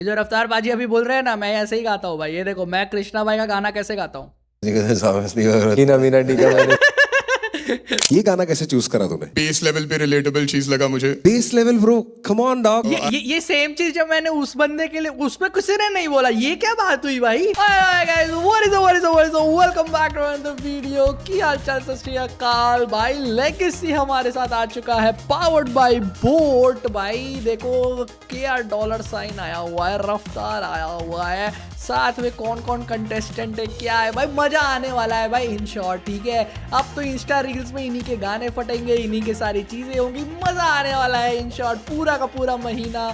जो रफ्तार बाजी अभी बोल रहे हैं ना, मैं ऐसे ही गाता हूँ भाई। ये देखो मैं कृष्णा भाई का गाना कैसे गाता हूँ। ये गाना कैसे चूज करा तूने? बेस लेवल पे रिलेटेबल चीज लगा मुझे। Base level bro, come on dog. ये सेम चीज जब मैंने उस बंदे के लिए, उसमें किसी ने नहीं बोला। ये क्या बात हुई भाई। Welcome back to another video. की हालचाल, सत श्री अकाल भाई। लेगेसी हमारे साथ आ चुका है, पावर्ड बाय बोट भाई। देखो KR डॉलर साइन आया हुआ है, रफ्तार आया हुआ है, साथ में कौन कौन कंटेस्टेंट है, क्या है भाई। मजा आने वाला है भाई इन शॉर्ट। ठीक है, अब तो इंस्टा रील्स में इन्हीं के गाने फटेंगे, इन्हीं के सारी चीजें होंगी। मजा आने वाला है इन शॉर्ट पूरा का पूरा महीना।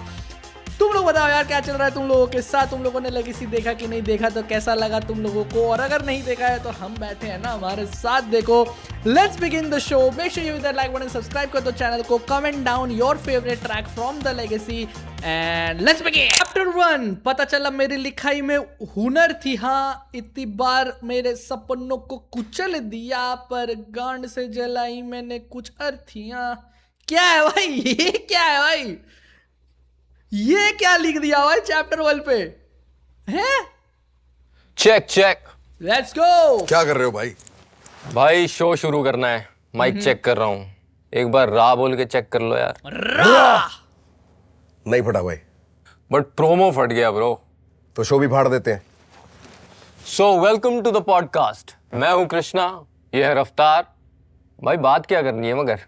तुम लोग बताओ यार क्या चल रहा है तुम लोगों के साथ। तुम लोगों ने लेगेसी देखा कि नहीं देखा, तो कैसा लगा तुम लोगों को। और अगर नहीं देखा है तो हम बैठे हैं ना हमारे साथ। देखो let's begin the show. Make sure you hit that like button, subscribe कर दो चैनल को, comment down your favourite track from the legacy and let's begin. Chapter 1। पता चला मेरी लिखाई में हुनर थी, हाँ इतनी बार मेरे सपनों को कुचल दिया, पर गांड से जलाई मैंने कुछ अर्थियां। क्या है भाई, ये क्या है भाई, ये क्या लिख दिया भाई चैप्टर 1 पे हैं। Check check. Let's go. क्या कर रहे हो भाई? भाई शो शुरू करना है, माइक चेक कर रहा हूँ। एक बार रा बोल के चेक कर लो यार। नहीं फटा भाई, बट प्रोमो फट गया ब्रो। तो शो भी फाड़ देते हैं। So welcome to the podcast. मैं हूँ कृष्णा, ये है रफ्तार। भाई बात क्या करनी है मगर?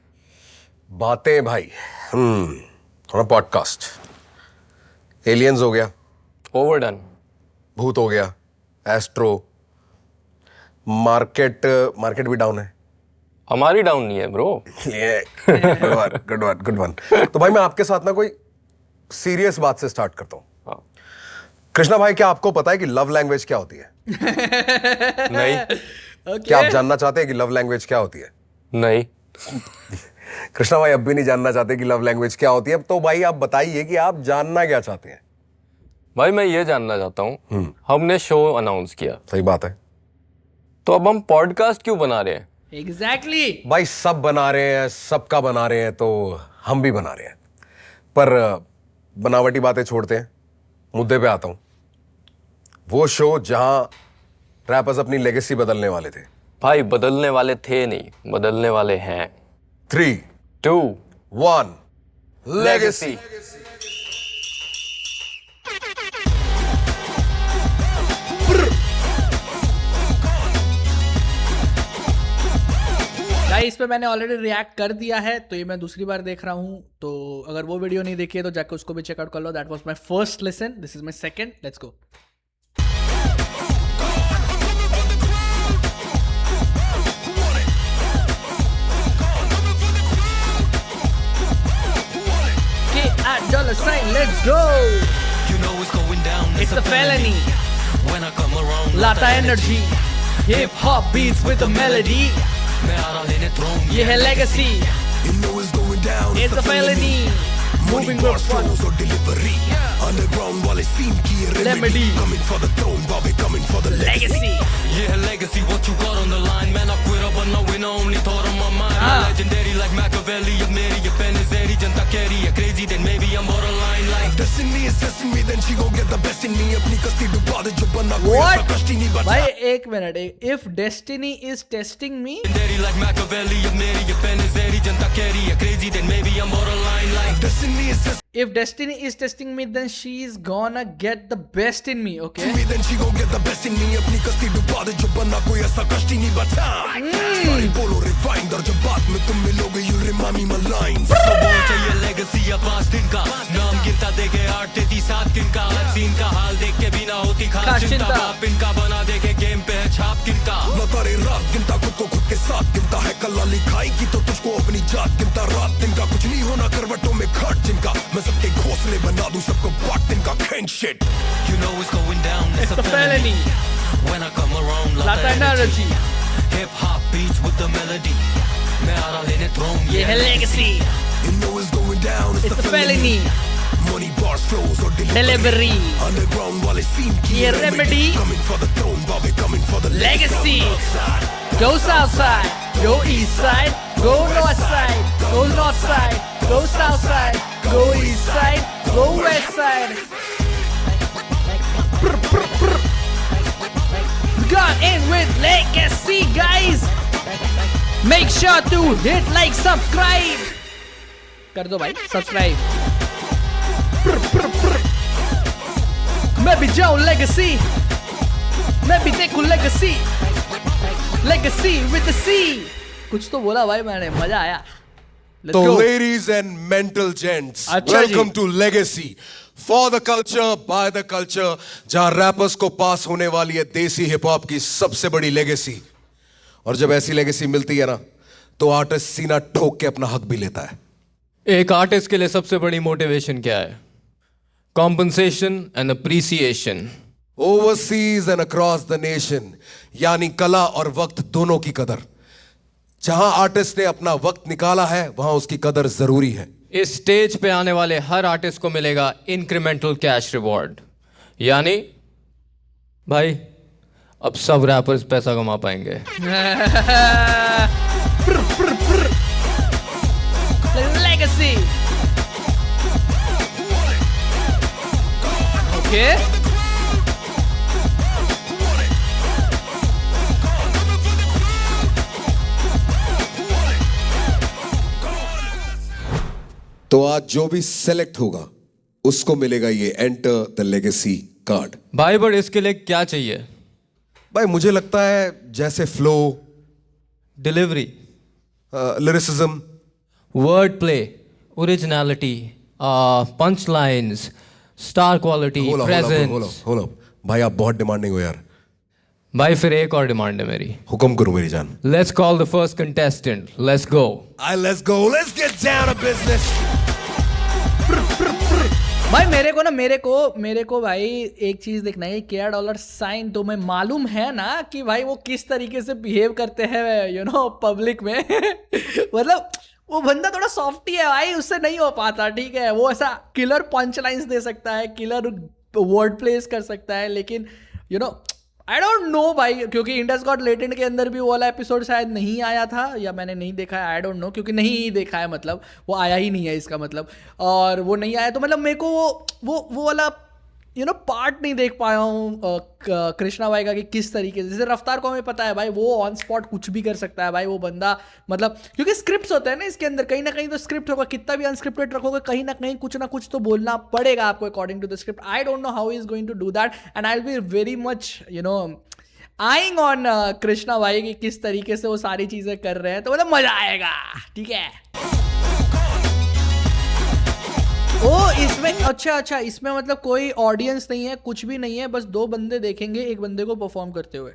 बातें भाई, थोड़ा पॉडकास्ट। एलियंस हो गया, ओवरडन। भूत हो गया, एस्ट्रो, मार्केट भी डाउन है। हमारी डाउन नहीं है ब्रो। Good one. तो भाई मैं आपके साथ ना कोई सीरियस बात से स्टार्ट करता हूँ। हाँ। कृष्णा भाई, क्या आपको पता है कि लव लैंग्वेज क्या होती है? नहीं। क्या आप जानना चाहते हैं कि लव लैंग्वेज क्या होती है? नहीं। कृष्णा भाई अब भी नहीं जानना चाहते कि लव लैंग्वेज क्या होती है। तो भाई आप बताइए कि आप जानना क्या चाहते हैं। भाई मैं ये जानना चाहता हूँ, हमने शो अनाउंस किया, सही बात है, तो अब हम पॉडकास्ट क्यों बना रहे हैं? एग्जैक्टली भाई सब बना रहे हैं, सबका बना रहे हैं, तो हम भी बना रहे हैं। पर बनावटी बातें छोड़ते हैं, मुद्दे पे आता हूं। वो शो जहां रैपर्स अपनी लेगेसी बदलने वाले थे। भाई बदलने वाले थे नहीं, बदलने वाले हैं। 3, 2, 1 लेगेसी। भाई इस पे मैंने ऑलरेडी रिएक्ट कर दिया है, तो ये मैं दूसरी बार देख रहा हूँ। तो अगर वो वीडियो नहीं देखी है तो जाकर उसको भी चेकआउट कर लो। That was my first listen, this is my second. Let's go. Dollar sign, let's go. You know it's going down. It's a felony. When I come around, Lata energy, hip hop beats with a melody. मैं आ रहा लेने throne. ये है legacy. You know it's going down. It's a felony. Moving with fun. Or delivery. Underground वाले scene की ये Remedy. Coming for the throne, Bobby coming for the Legacy. Yeah, legacy. What you got on the line, man? I quit up, but no winner. Only thought on my mind. Legendary like Machiavelli. अब मेरी ये pen is airy. Janata carry है crazy, then maybe I'm borderline like. Destiny is testing me, then she gon' get the best in me. अपनी कस्ती डुबा दे जो बना कोई ऐसा कष्ट ही नहीं बचा. भाई एक minute, if destiny is testing me, Legendary like Machiavelli. अब मेरी ये pen is airy. Janata carry है crazy, then maybe I'm borderline like. Destiny is testing if destiny is testing me, then she is gonna get the best in me. Okay. me, then she gon' get the best in me. अपनी कस्ती डुबा दे जो बना कोई ऐसा कष्ट ही नहीं बचा. सारी बोलो refined और जब बात में तुम मिलोगे you'll remind me my lines. तो बोल चाहिए legacy या 5 दिन का नाम गिनता देखे 8 33 7 दिन का सीन का हाल देख के भी ना होती खास चिंता. बाप इनका बना देखे गेम पे है छाप किनका. लतारे रात गिनता खुद को खुद के साथ गिनता है कला लिखाई की तो तुझको अपनी जात गिनता. रात दिन का कुछ नहीं होना करवटों में खाट जिनका. मैं सबके घोंसले बना दूं सबको बाट दिन का king shit. You know it's going down. It's a felony. When I come around, Lata energy. hip hop beats with the melody. मैं आ रहा लेने throne. ये है legacy. You know it's going down. It's a felony. Money bars flows or Delivery. Underground वाले scene की ये remedy. Coming for the throne, Bobby coming for the Legacy. Go south side, go east side, go north side, go north side, go south side, go east side, go west side. in with Legacy, guys. Make sure to hit like, subscribe. कर दो भाई subscribe. मैं भी जाऊं Legacy. मैं भी देखूं Legacy. Legacy with the C. कुछ तो बोला भाई मैंने, मजा आया. Let's तो go. ladies and mental gents, अच्छा जी. welcome to Legacy, for the culture, by the culture, जहां रैपर्स को पास होने वाली है देसी हिप हॉप की सबसे बड़ी लेगेसी. और जब ऐसी लेगेसी मिलती है ना, तो आर्टिस्ट सीना ठोक के अपना हक भी लेता है. एक आर्टिस्ट के लिए सबसे बड़ी मोटिवेशन क्या है? Compensation and appreciation. Overseas and across the nation, यानी कला और वक्त दोनों की कदर. जहां आर्टिस्ट ने अपना वक्त निकाला है, वहां उसकी कदर जरूरी है. इस स्टेज पे आने वाले हर आर्टिस्ट को मिलेगा इंक्रीमेंटल कैश रिवॉर्ड. यानी भाई अब सब रैपर्स पैसा कमा पाएंगे. Legacy. Okay. तो आज जो भी सेलेक्ट होगा उसको मिलेगा ये एंटर द लेगेसी कार्ड. भाई बट इसके लिए क्या चाहिए? भाई मुझे लगता है जैसे flow, delivery, lyricism, word play, originality, punch lines, star quality, presence. भाई आप बहुत डिमांडिंग हो यार. भाई फिर एक और डिमांड है मेरी. हुक्म करो मेरी जान. Let's call the first contestant. Let's go. Let's go. Let's get down to business. भाई मेरे को भाई एक चीज देखना है. $K तो मैं मालूम है ना कि भाई वो किस तरीके से बिहेव करते हैं पब्लिक में. मतलब वो बंदा थोड़ा सॉफ्टी है भाई, उससे नहीं हो पाता. ठीक है, वो ऐसा किलर पंच लाइन्स दे सकता है, किलर वर्ड प्लेस कर सकता है, लेकिन आई डोंट नो भाई, क्योंकि इंडस गॉट लेटेंट के अंदर भी वो वाला एपिसोड शायद नहीं आया था, या मैंने नहीं देखा है. आई डोंट नो, क्योंकि नहीं देखा है, मतलब वो आया ही नहीं है इसका मतलब. और वो नहीं आया तो मतलब मेरे को वो वाला पार्ट नहीं देख पाया हूँ कृष्णा भाई का, कि किस तरीके से. जैसे रफ्तार को हमें पता है भाई, वो ऑन स्पॉट कुछ भी कर सकता है भाई वो बंदा. मतलब क्योंकि स्क्रिप्ट्स होते हैं ना इसके अंदर, कहीं ना कहीं तो स्क्रिप्ट होगा. कितना भी अनस्क्रिप्टेड रखोगे, कहीं ना कहीं कुछ ना कुछ तो बोलना पड़ेगा आपको according to the script. I don't know how he is going to do that, and I will be very much eyeing on Krishna भाई की किस तरीके से वो सारी चीजें कर रहे हैं. तो मतलब मजा आएगा. ठीक है. ओ इसमें अच्छा इसमें मतलब कोई ऑडियंस नहीं है, कुछ भी नहीं है, बस दो बंदे देखेंगे एक बंदे को परफॉर्म करते हुए.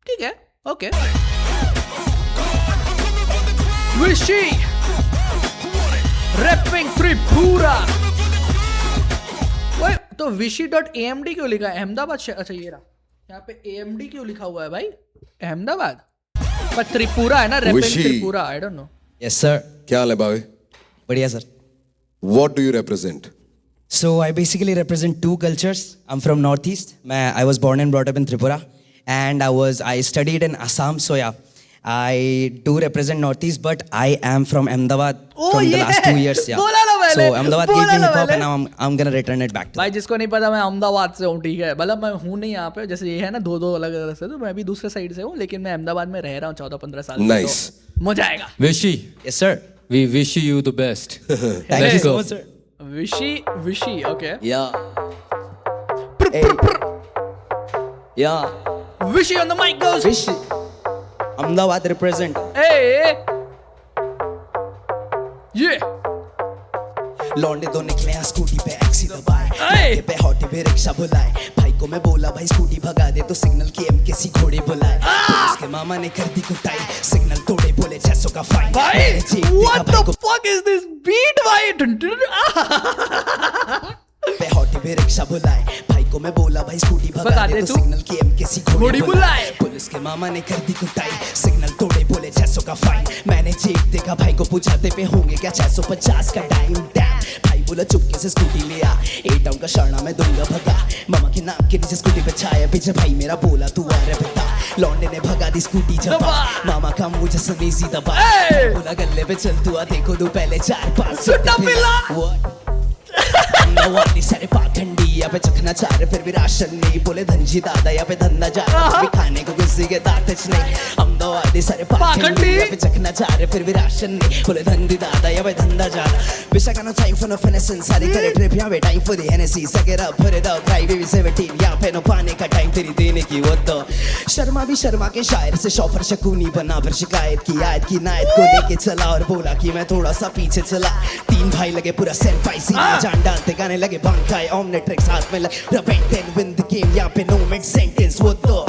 ठीक है, ओके. विशी रैपिंग त्रिपुरा. वो तो विशी.amd क्यों लिखा है? अहमदाबाद से. अच्छा ये रहा, यहाँ पे AMD क्यों लिखा हुआ है भाई? अहमदाबाद पर त्रिपुरा है ना, rapping Tripura. I don't know. Yes, sir. क्या हाल है बावे? बढ़िया sir. What do you represent? So I basically represent two cultures. I'm from Northeast. I was born and brought up in Tripura, and I studied in Assam. So yeah, I do represent Northeast, but I am from Ahmedabad from the last 2 years. Yeah. बोला ना पहले. So Ahmedabad gave me hip hop, and now I'm gonna return it back to. भाई जिसको नहीं पता, मैं अहमदाबाद से हूँ. ठीक है, मतलब मैं हूँ नहीं यहाँ पे, जैसे ये है ना दो अलग अलग से, तो मैं भी दूसरे साइड से हूँ, लेकिन मैं अहमदाबाद में रह रहा हूँ 14-15 साल से. Nice. तो मजा आएगा. विशी, Yes, sir. we wish you the best. Thank Let's you so go. much, sir. Vishi okay. Yeah. Hey. Yeah. Vishi on the mic goes. Wish. Ahmedabad represent. ए ये लौंडे दो निकले हैं स्कूटी पे एक्सी दबाए, Hey! पे हॉटे पे रिक्शा बुलाए. भाई को मैं बोला भाई स्कूटी भगा दे, तो सिग्नल की MKC घोड़े बुलाए. उसके मामा ने कर दी कुटाई, सिग्नल तोड़े, बोले 600 का फाइन. भाई what the fuck is this beat भाई. पे हॉटे पे रिक्शा बुलाए. भाई को मैं बोला भाई स्कूटी भगा दे, तो सिग्नल की MKC घोड़े बुलाए. पुलिस के मामा ने कर दी कुटाई, सिग्नल तोड़े, बोले 600 का फाइन. मैंने चेक देखा, भाई को पूछाते पे होंगे क्या 650 का टाइम. भाई बोला चुपके से स्कूटी ले आ, 8 टाउन का शर्णा मैं दूंगा भगा. मामा के नाम के नीचे स्कूटी पे छाया पीछे, भाई मेरा बोला तू आ रे बेटा. लौंडे ने भगा दी स्कूटी जबा, मामा का मुंह जैसे नेजी दबा. बोला गले पे चल तू आ, देखो तू पहले 4-5 सुट्टा पिला. अमदावादी सारे पाखंडी यहाँ पे चखना चाह रहे फिर भी राशन नहीं बोले धनजी दादा यहाँ पे धंधा जा रहा भी खाने को किसी के दांतच नहीं अमदावादी सारे पाखंडी यहाँ पे चखना चाह रहे फिर भी राशन नहीं बोले धनजी दादा यहाँ पे धंधा जा रहा wish I got no time for no finessing सारी करे ट्रिप यहाँ पे time for the Hennessy suck it up put it up cry baby 17 यहाँ पे नो पाने का टाइम तेरी देने की वो तो शर्मा भी शर्मा के शायर से शौफर शकूनी बना फिर शिकायत की आयत की नायत को लेके चला और बोला कि मैं थोड़ा सा पीछे चला तीन भाई लगे पूरा सेल पाइसी जान डालते गाने लगे बंकाई ओमनेट्रिक्स हाथ में रबेट देन विन द गेम यहाँ पे नो मिड सेंटेंस वो तो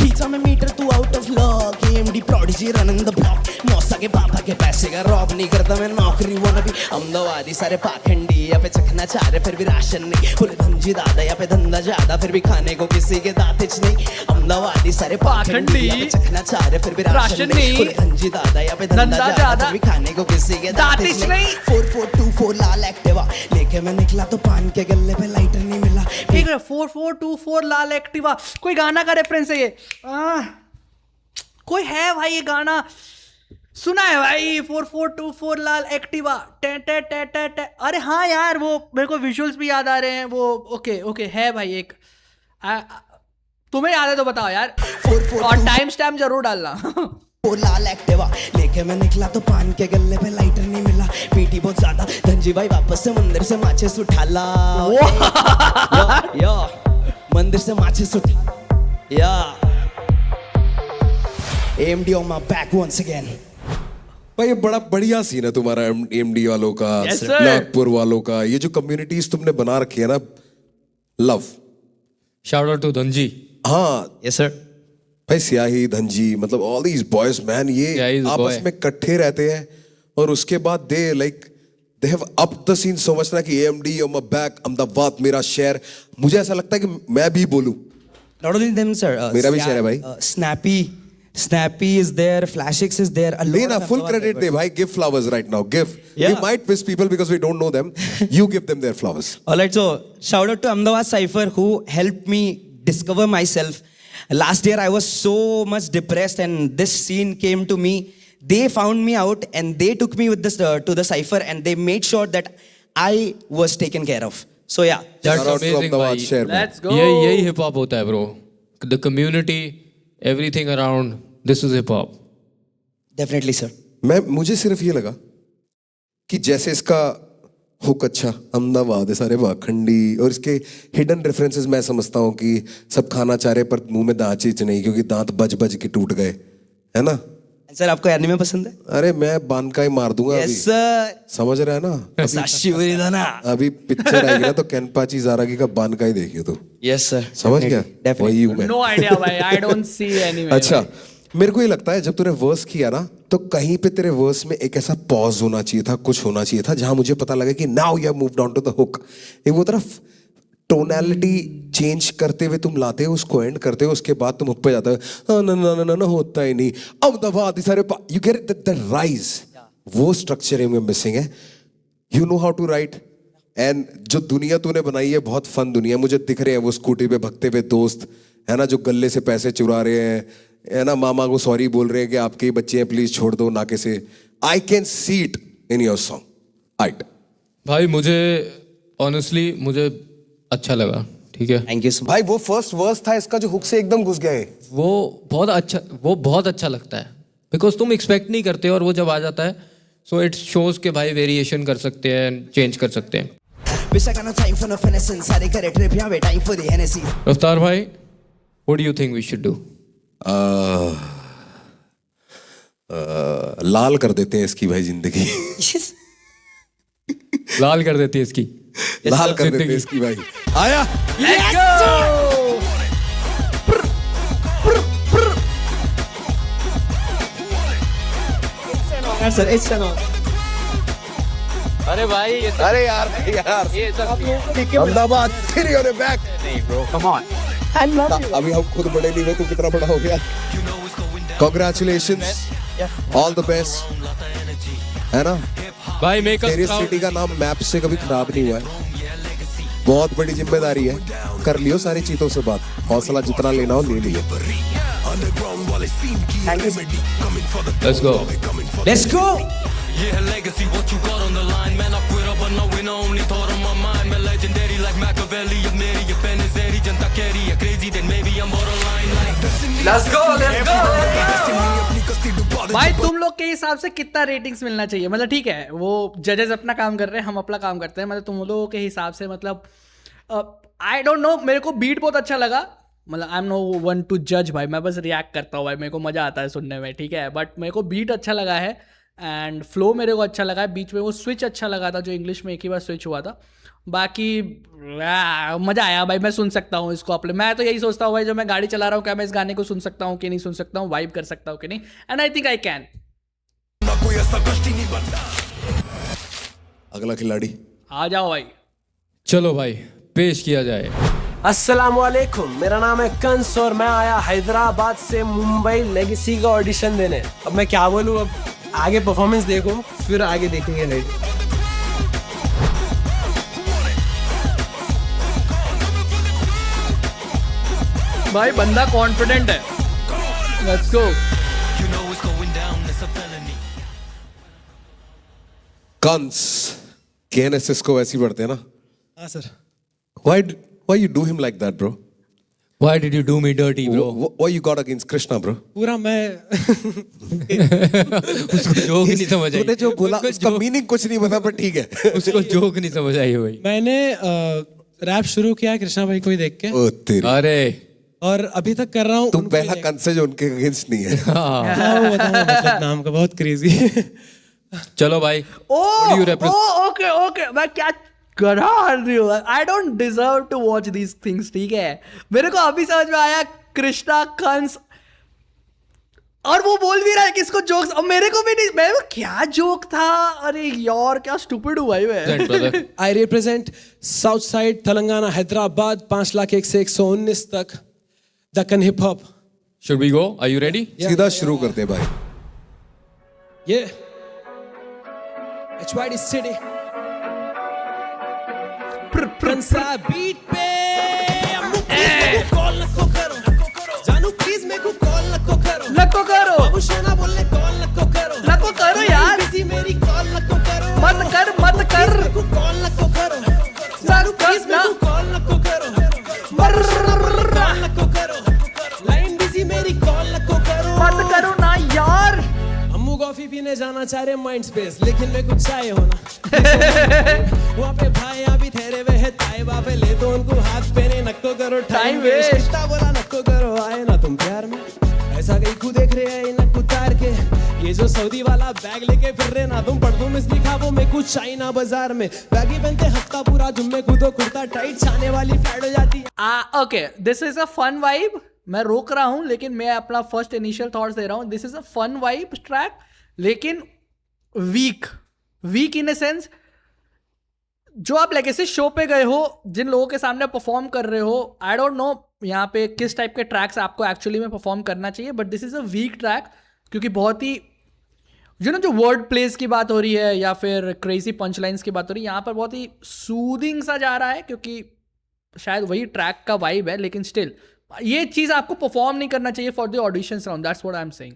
खींचा में मीटर तू out of lock MD prodigy running the block मौसा के पापा के पैसे का रॉब नहीं करता मैं नौकरी वो नबी अमदावादी सारे पाखंडी यहाँ पे चखना चाह रहे फिर भी राशन नहीं बोले धनजी दादा यहाँ पे धंधा ज्यादा फिर भी खाने को किसी के दांतच नहीं अमदावादी सारे पाखंडी यहाँ पे चखना चाह रहे फिर भी राशन नहीं बोले धनजी दादा यहाँ पे धंधा ज्यादा फिर भी खाने को किसी के दांतच नहीं 4424 लाल एक्टिवा लेके मैं निकला तो पान के गल्ले पे लाइटर नहीं मिला 4424 लाल एक्टिवा कोई गाना का रेफरेंस है ये कोई है भाई ये गाना सुना है भाई 4424 लाल एक्टिवा टे टे टे टे टे अरे हाँ यार वो मेरे को विजुअल्स भी याद आ रहे हैं वो ओके है भाई एक तुम्हें याद है तो बताओ यार और टाइम स्टैम्प जरूर डालना वो लाल एक्टिवा लेके मैं निकला तो पान के गल्ले पे लाइटर नहीं मिला पीटी बहुत ज्यादा धनजी भाई वापस से मंदिर से माचिस उठा ला या मंदिर से माचिस उठा या AMD on my back once again भाई ये बड़ा बढ़िया सीन है तुम्हारा एमडी वालों का Yes, नागपुर वालों का ये जो कम्युनिटीज तुमने बना रखी है ना love shout out to Dhanji हाँ yes sir भाई सियाही धनजी मतलब all these boys man Yeah, ये he's a आपस boy. में इकट्ठे रहते हैं और उसके बाद they have up the scene so much ना कि MD on my back Ahmedabad मेरा शहर मुझे ऐसा लगता है कि मैं भी बोलूं not only them sir मेरा भी शहर है भाई Snappy is there Flashix is there a नहीं lot ना of फुल Ahmedabad क्रेडिट दे rappers. भाई give flowers right now give Yeah. We might miss people because we don't know them you give them their flowers Alright, so shout out to Ahmedabad Cypher who helped me discover myself. Last year I was so much depressed and this scene came to me. They found me out and they took me with this to the Cypher and they made sure that I was taken care of. So yeah. That's Shout out to amazing Ahmedabad भाई शहर में let's go यही hip hop होता है bro the community everything around this is hip hop Definitely sir. मुझे सिर्फ ये लगा कि जैसे इसका हुक अच्छा अहमदाबाद है सारे वाखंडी और इसके हिडन रेफरेंसेस मैं समझता हूँ कि सब खाना चाह रहे पर मुंह में दांत चीज नहीं क्योंकि दांत बज बज के टूट गए है ना सर आपको एनिमे पसंद है? अरे मैं बांध का ही मार दूंगा अभी Yes sir. समझ रहा है ना Sashiburi dana. अभी पिक्चर आएगी ना तो कैनपाची जारागी का बांध का ही देखियो तो Yes sir. समझ गया Definitely. वही हूँ मैं नो आइडिया भाई आई डोंट सी एनीवे अच्छा मेरे को ये लगता है जब तूने वर्स किया ना तो कहीं पे तेरे वर्स में एक ऐसा पॉज होना चाहिए था कुछ होना चाहिए था जहां मुझे पता लगा कि now you have moved on to the hook एक वो तरफ टोनैलिटी चेंज करते हुए तुम लाते हो उसको एंड करते हो उसके बाद तुम हुक पे जाते हो ना ना ना ना होता ही नहीं अहमदाबाद सारे यू गेट द राइज वो स्ट्रक्चर में मिसिंग है you know how to write and जो दुनिया तूने बनाई है बहुत फन दुनिया मुझे दिख रहे हैं वो स्कूटी पे भगते हुए दोस्त है ना जो गले से पैसे चुरा रहे हैं है ना मामा को सॉरी बोल रहे हैं कि आपके ही बच्चे हैं प्लीज छोड़ दो नाके से I can see it in your song aight भाई मुझे ऑनेस्टली मुझे अच्छा लगा ठीक है Thank you so much. भाई वो फर्स्ट वर्स था इसका जो हुक से एकदम घुस गए वो बहुत अच्छा लगता है बिकॉज तुम एक्सपेक्ट नहीं करते और वो जब आ जाता है सो इट शोज के भाई वेरिएशन कर सकते हैं चेंज कर सकते हैं Wish I got no time for no finessing. सारे करे ट्रिप यहाँ पे time for the Hennessy. Raftaar भाई what do you think we should do लाल कर देते हैं इसकी भाई जिंदगी लाल कर देती है इसकी लाल कर देते हैं जिंदगी। इसकी भाई आया let's go Sir, it's an honor. अरे भाई अरे यार अहमदाबाद फिर your back I love you. अभी हम खुद बड़े नहीं हुए तू कितना बड़ा हो गया Congratulations ऑल द बेस्ट है ना भाई मेक तेरी अस सिटी का नाम मैप से कभी खराब नहीं हुआ है बहुत बड़ी जिम्मेदारी है कर लियो सारी चीजों से बात हौसला जितना लेना हो ले लियो let's go Let's go. Yeah, legacy, what you got on the line, man. I quit up, but no winner, only thought on my mind, man. Like legendary like Machiavelli. Of मेरी ये पेन ज़ेरी जनता केरी है crazy then maybe I'm borderline like Let's go, let's go. अपनी कस्ती डुबा दे भाई तुम लोग के हिसाब से कितना रेटिंग्स मिलना चाहिए? मतलब ठीक है, वो जजेस अपना काम कर रहे हैं, हम अपना काम करते हैं। मतलब तुम लोगों के हिसाब से मतलब आई डोंट नो, मेरे को बीट बहुत अच्छा लगा। मतलब I am no one to जज भाई, मैं बस रिएक्ट करता हूँ भाई, मेरे को मज़ा आता है सुनने में, ठीक है। बट मेरे को बीट अच्छा लगा है एंड फ्लो मेरे को अच्छा लगा है। बीच में वो स्विच अच्छा लगा था जो इंग्लिश में एक ही बार स्विच हुआ था। बाकी मज़ा आया भाई, मैं सुन सकता हूँ इसको अपने। मैं तो यही सोचता हूँ भाई, जो मैं गाड़ी चला रहा हूँ, क्या मैं इस गाने को सुन सकता हूँ कि नहीं सुन सकता हूँ, वाइब कर सकता हूँ कि नहीं, and I think I can. ना कोई ऐसा कष्टी नहीं बनता। अगला खिलाड़ी आ जाओ भाई। चलो भाई पेश किया जाए। अस्सलामुअलैकुम, मेरा नाम है कंस और मैं आया हैदराबाद से मुंबई लेगेसी का ऑडिशन देने। अब मैं क्या बोलूँ, अब आगे परफॉर्मेंस देखो फिर आगे देखेंगे। राइट, भाई बंदा कॉन्फिडेंट है। Let's go. You know it's going down, it's a felony. कंस KNSS को वैसे ही पढ़ते हैं ना? हाँ सर। Why you do him like that, bro? Why did you do me dirty, bro? What you got against Krishna, bro? पूरा मैं उसको जोक नहीं समझ आई। तूने जो बोला उसका मीनिंग कुछ नहीं पता, पर ठीक है। उसको जोक नहीं समझ आई भाई। मैंने रैप शुरू किया कृष्णा भाई को ही देख के, ओ तेरी, अरे और अभी तक कर रहा हूँ। तुम पहला कंस है जो उनके अगेंस्ट नहीं है। मतलब नाम का बहुत क्रेजी। चलो भाई। ओके ओके, मैं क्या करा रही हूँ? I don't deserve to watch these things, ठीक है। मेरे को अभी समझ में आया कृष्णा कंस, और वो बोल भी रहा है कि इसको जोक्स, अब मेरे को भी नहीं, मेरे को क्या जोक था? अरे यार क्या स्टूपिड हूँ भाई मैं। I represent south side Telangana Hyderabad 5,01,000 से 119 तक Deccan hip hop. Should we go? Are you ready? सीधा शुरू करते हैं भाई। ये HYD सिटी कंसा बीट पे कॉल नको करो, जानू प्लीज मेरे को कॉल नको करो, नको करो, बाबू शोना बोलने कॉल नको करो, नको करो यार, किसी मेरी कॉल नको करो, मत कर मत कर, मेरे को कॉल नको करो, जानू प्लीज मेरे को कॉल नको करो, कॉल नको करो, लाइन बिजी मेरी कॉल नको करो, मत करो ना यार। अम्मू कॉफी पीने जाना चाह रहे माइंड स्पेस, लेकिन मैं कुछ चाहे होना वहाँ पे भाई अभी ठहरे हुए है ताई बापे, ले तो उनको हाथ पे नहीं, नको करो टाइम वेस्ट, बोला नको करो, आए ना तुम प्यार में, ऐसा कहीं को देख रहे हैं नक उतार के, ये जो सऊदी वाला बैग लेके फिर रहे ना तुम, पढ़ मिस लिखा वो मैं कुछ चाइना बाजार में, बैगी पहनते हफ्ता पूरा जुम्मे खुदो कुर्ता टाइट, छाने वाली फ्लैट हो जाती है। Okay, this is a fun vibe. मैं रोक रहा हूं लेकिन मैं अपना फर्स्ट इनिशियल थॉट्स दे रहा हूं। This is a fun vibe track, लेकिन वीक इन ए सेंस। जो आप लेगेसी शो पे गए हो, जिन लोगों के सामने परफॉर्म कर रहे हो, आई डोंट नो यहाँ पे किस टाइप के ट्रैक्स आपको एक्चुअली में परफॉर्म करना चाहिए, but this is a weak track, क्योंकि बहुत ही जो वर्ड प्लेस की बात हो रही है या फिर क्रेजी पंच लाइन्स की बात हो रही है, यहाँ पर बहुत ही सूदिंग सा जा रहा है, क्योंकि शायद वही ट्रैक का वाइब है, लेकिन स्टिल ये चीज़ आपको परफॉर्म नहीं करना चाहिए for the auditions round. That's what I am saying.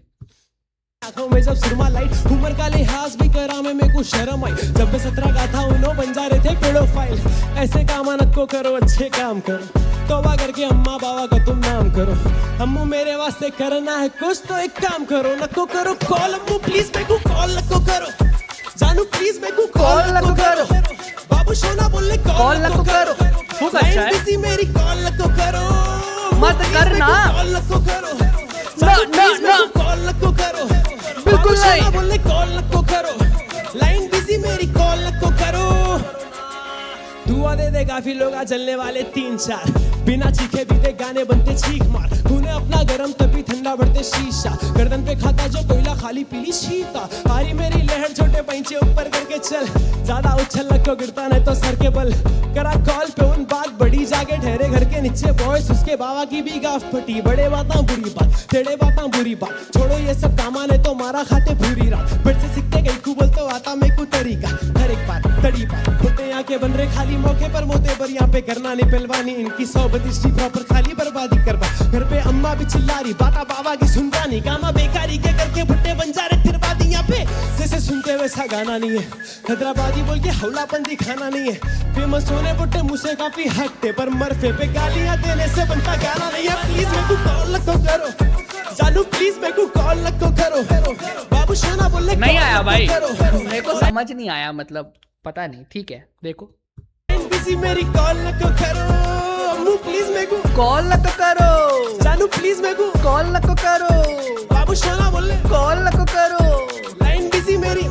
आंखों में जब सुरमा लाइट, उम्र का लिहाज भी करा मैं, मेरे को शर्म आई, जब मैं 17 का था उन्हों बन जा रहे थे पेडोफाइल, ऐसे काम नत को करो, अच्छे काम करो, तौबा करके अम्मा बाबा का तुम नाम करो, अम्मू मेरे वास्ते करना है कुछ तो एक काम करो, नको करो कॉल, अम्मू प्लीज मेरे को कॉल नको करो, जानू प्लीज मेरे को कॉल नको करो, बाबू सोना बोलने कॉल नको करो, खूब अच्छा है, किसी मेरी कॉल नको करो, मत करना, कॉल नको करो, ना कॉल नको करो, बिल्कुल नहीं, बोलने कॉल नको करो, लाइन बिजी मेरी कॉल नको करो, दुआ दे दे काफी लोग आ चलने वाले 3-4, बिना चीखे बीते गाने बनते चीख मार, तूने अपना गरम तभी ठंडा बढ़ते शीशा, गर्दन पे खाता जो कोयला खाली पीली शीता, हारी मेरी लहर छोटे पैंचे ऊपर करके चल, ज्यादा उछल नको गिरता नहीं तो सर के बल, करा कॉल पे उन बात बड़ी जाके ठहरे घर के नीचे बॉयस, उसके बाबा की भी गाफ फटी, बड़े बातां बुरी बात, तेरे बातां बुरी बात, छोड़ो ये सब कामा ने तो मारा खाते पूरी रात, बट से सीखते गई को बोल तो आता मेरे को तरीका, हर एक बात तड़ी बात, होते यहाँ के बन रहे खाली मौके पर मोते पर, यहाँ पे करना नहीं पहलवानी, इनकी 100 बदिश्ती प्रॉपर खाली बर्बादी करवा घर पे अम्मा भी चिल्ला रही बाता बाबा की सुनता नहीं गामा बेकारी के करके भुट्टे बन जा रहे तिरबादी यहाँ पे जैसे सुनते वैसा गाना नहीं है हैदराबादी बोल के हौलापन दिखाना नहीं है फेमस होने बुट्टे मुझसे काफी हटते पर मरफे पे गालियां देने से बनता गाना नहीं है प्लीज मेरे को कॉल नको करो जानू प्लीज मेरे को कॉल नको करो बाबू सोना बोले नहीं आया भाई, मेरे को समझ नहीं आया, मतलब पता नहीं, ठीक है देखो। किसी मेरी कॉल नको करो अम्मू प्लीज मेरे को कॉल नको करो, जानू प्लीज मेरे को कॉल नको करो, बाबू सोना बोले कॉल नको करो, लाइन बिजी मेरी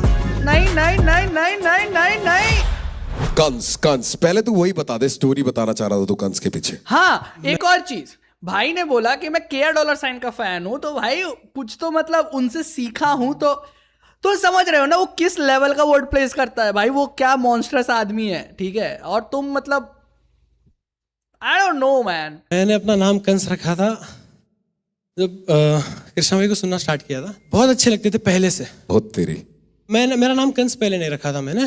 नहीं नहीं नहीं नहीं नहीं नहीं नहीं। कंस कंस पहले तू वही बता दे, स्टोरी बताना चाह रहा था तू कंस के पीछे। हाँ एक और चीज, भाई ने बोला कि मैं $$ का फैन हूं, तो भाई कुछ तो मतलब उनसे सीखा हूं, तो समझ रहे हो ना वो किस लेवल का वर्ड प्लेस करता है भाई, वो क्या मॉन्स्टरस आदमी है, ठीक है। और तुम मतलब आई डोंट नो मैन। मैंने अपना नाम कंस रखा था जब कृष्णा भाई को सुनना स्टार्ट किया था, बहुत अच्छे लगते थे पहले से। बहुत तेरी। मैंने मेरा नाम कंस पहले नहीं रखा था, मैंने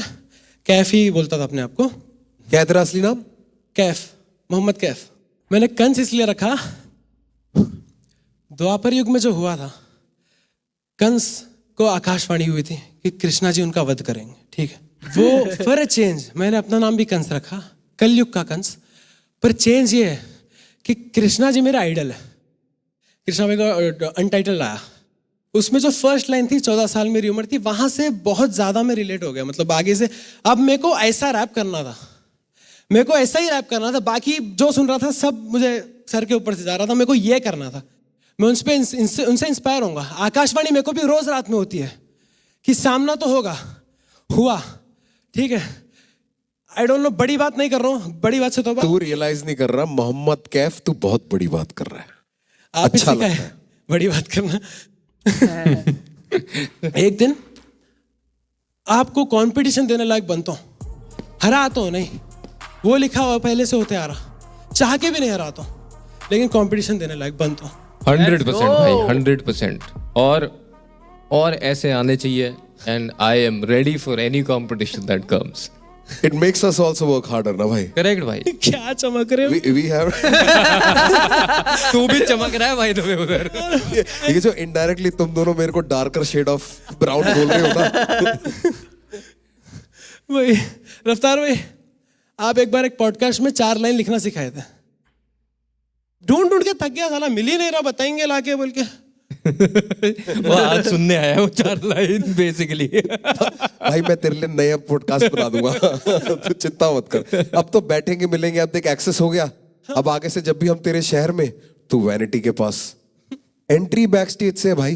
कैफ ही बोलता था अपने आप को। क्या है तेरा असली नाम? कैफ, मोहम्मद कैफ। मैंने कंस इसलिए रखा, द्वापर युग में जो हुआ था, कंस को आकाशवाणी हुई थी कि कृष्णा जी उनका वध करेंगे, ठीक है। वो फॉर अ चेंज मैंने अपना नाम भी कंस रखा, कलयुग का कंस। पर चेंज ये है कि कृष्णा जी मेरा आइडल है। कृष्णा भाई का अनटाइटल आया, उसमें जो फर्स्ट लाइन थी 14 साल मेरी उम्र थी, वहां से बहुत ज्यादा मैं रिलेट हो गया। मतलब आगे से अब मेरे को ऐसा रैप करना था, मेरे को ऐसा ही रैप करना था, बाकी जो सुन रहा था सब मुझे सर के ऊपर से जा रहा था, मेरे को ये करना था। मैं उनसे इंस्पायर होऊंगा। आकाशवाणी मेरे को भी रोज रात में होती है कि सामना तो होगा, हुआ, ठीक है। आई डोंट नो, बड़ी बात नहीं कर रहा हूँ, बड़ी बात से तो तू रियलाइज नहीं कर रहा मोहम्मद कैफ, तू बहुत बड़ी बात कर रहा है। आप अच्छा अच्छा लगता है बड़ी बात करना। एक दिन आपको कंपटीशन देने लायक बनता हूं, हराता हूं नहीं, वो लिखा हुआ पहले से होते आ रहा, चाह के भी नहीं हराता हूं, लेकिन कंपटीशन देने लायक बनता हूं। 100% भाई, 100%। और ऐसे आने चाहिए, and I am ready for any competition that comes. It makes us also work harder ना भाई। करेक्ट भाई। क्या चमक रहे हो? वी हैव तू भी चमक रहा है भाई तुम्हें उधर। ये जो इनडायरेक्टली तुम दोनों मेरे को डार्कर शेड ऑफ ब्राउन बोल रहे हो ना। भाई रफ्तार भाई, आप एक बार एक पॉडकास्ट में 4 लाइन लिखना सिखाए थे, ढूंढ ढूंढ के थक गया, साला मिल ही नहीं रहा, बताएंगे लाके बोल के। वो आज सुनने आया है वो 4 लाइन बेसिकली। भाई मैं तेरे लिए नया पॉडकास्ट बना दूंगा। तू चिंता मत कर, अब तो बैठेंगे मिलेंगे, अब देख एक्सेस हो गया। अब आगे से जब भी हम तेरे शहर में, तू वैनिटी के पास, एंट्री बैक स्टेज से है भाई।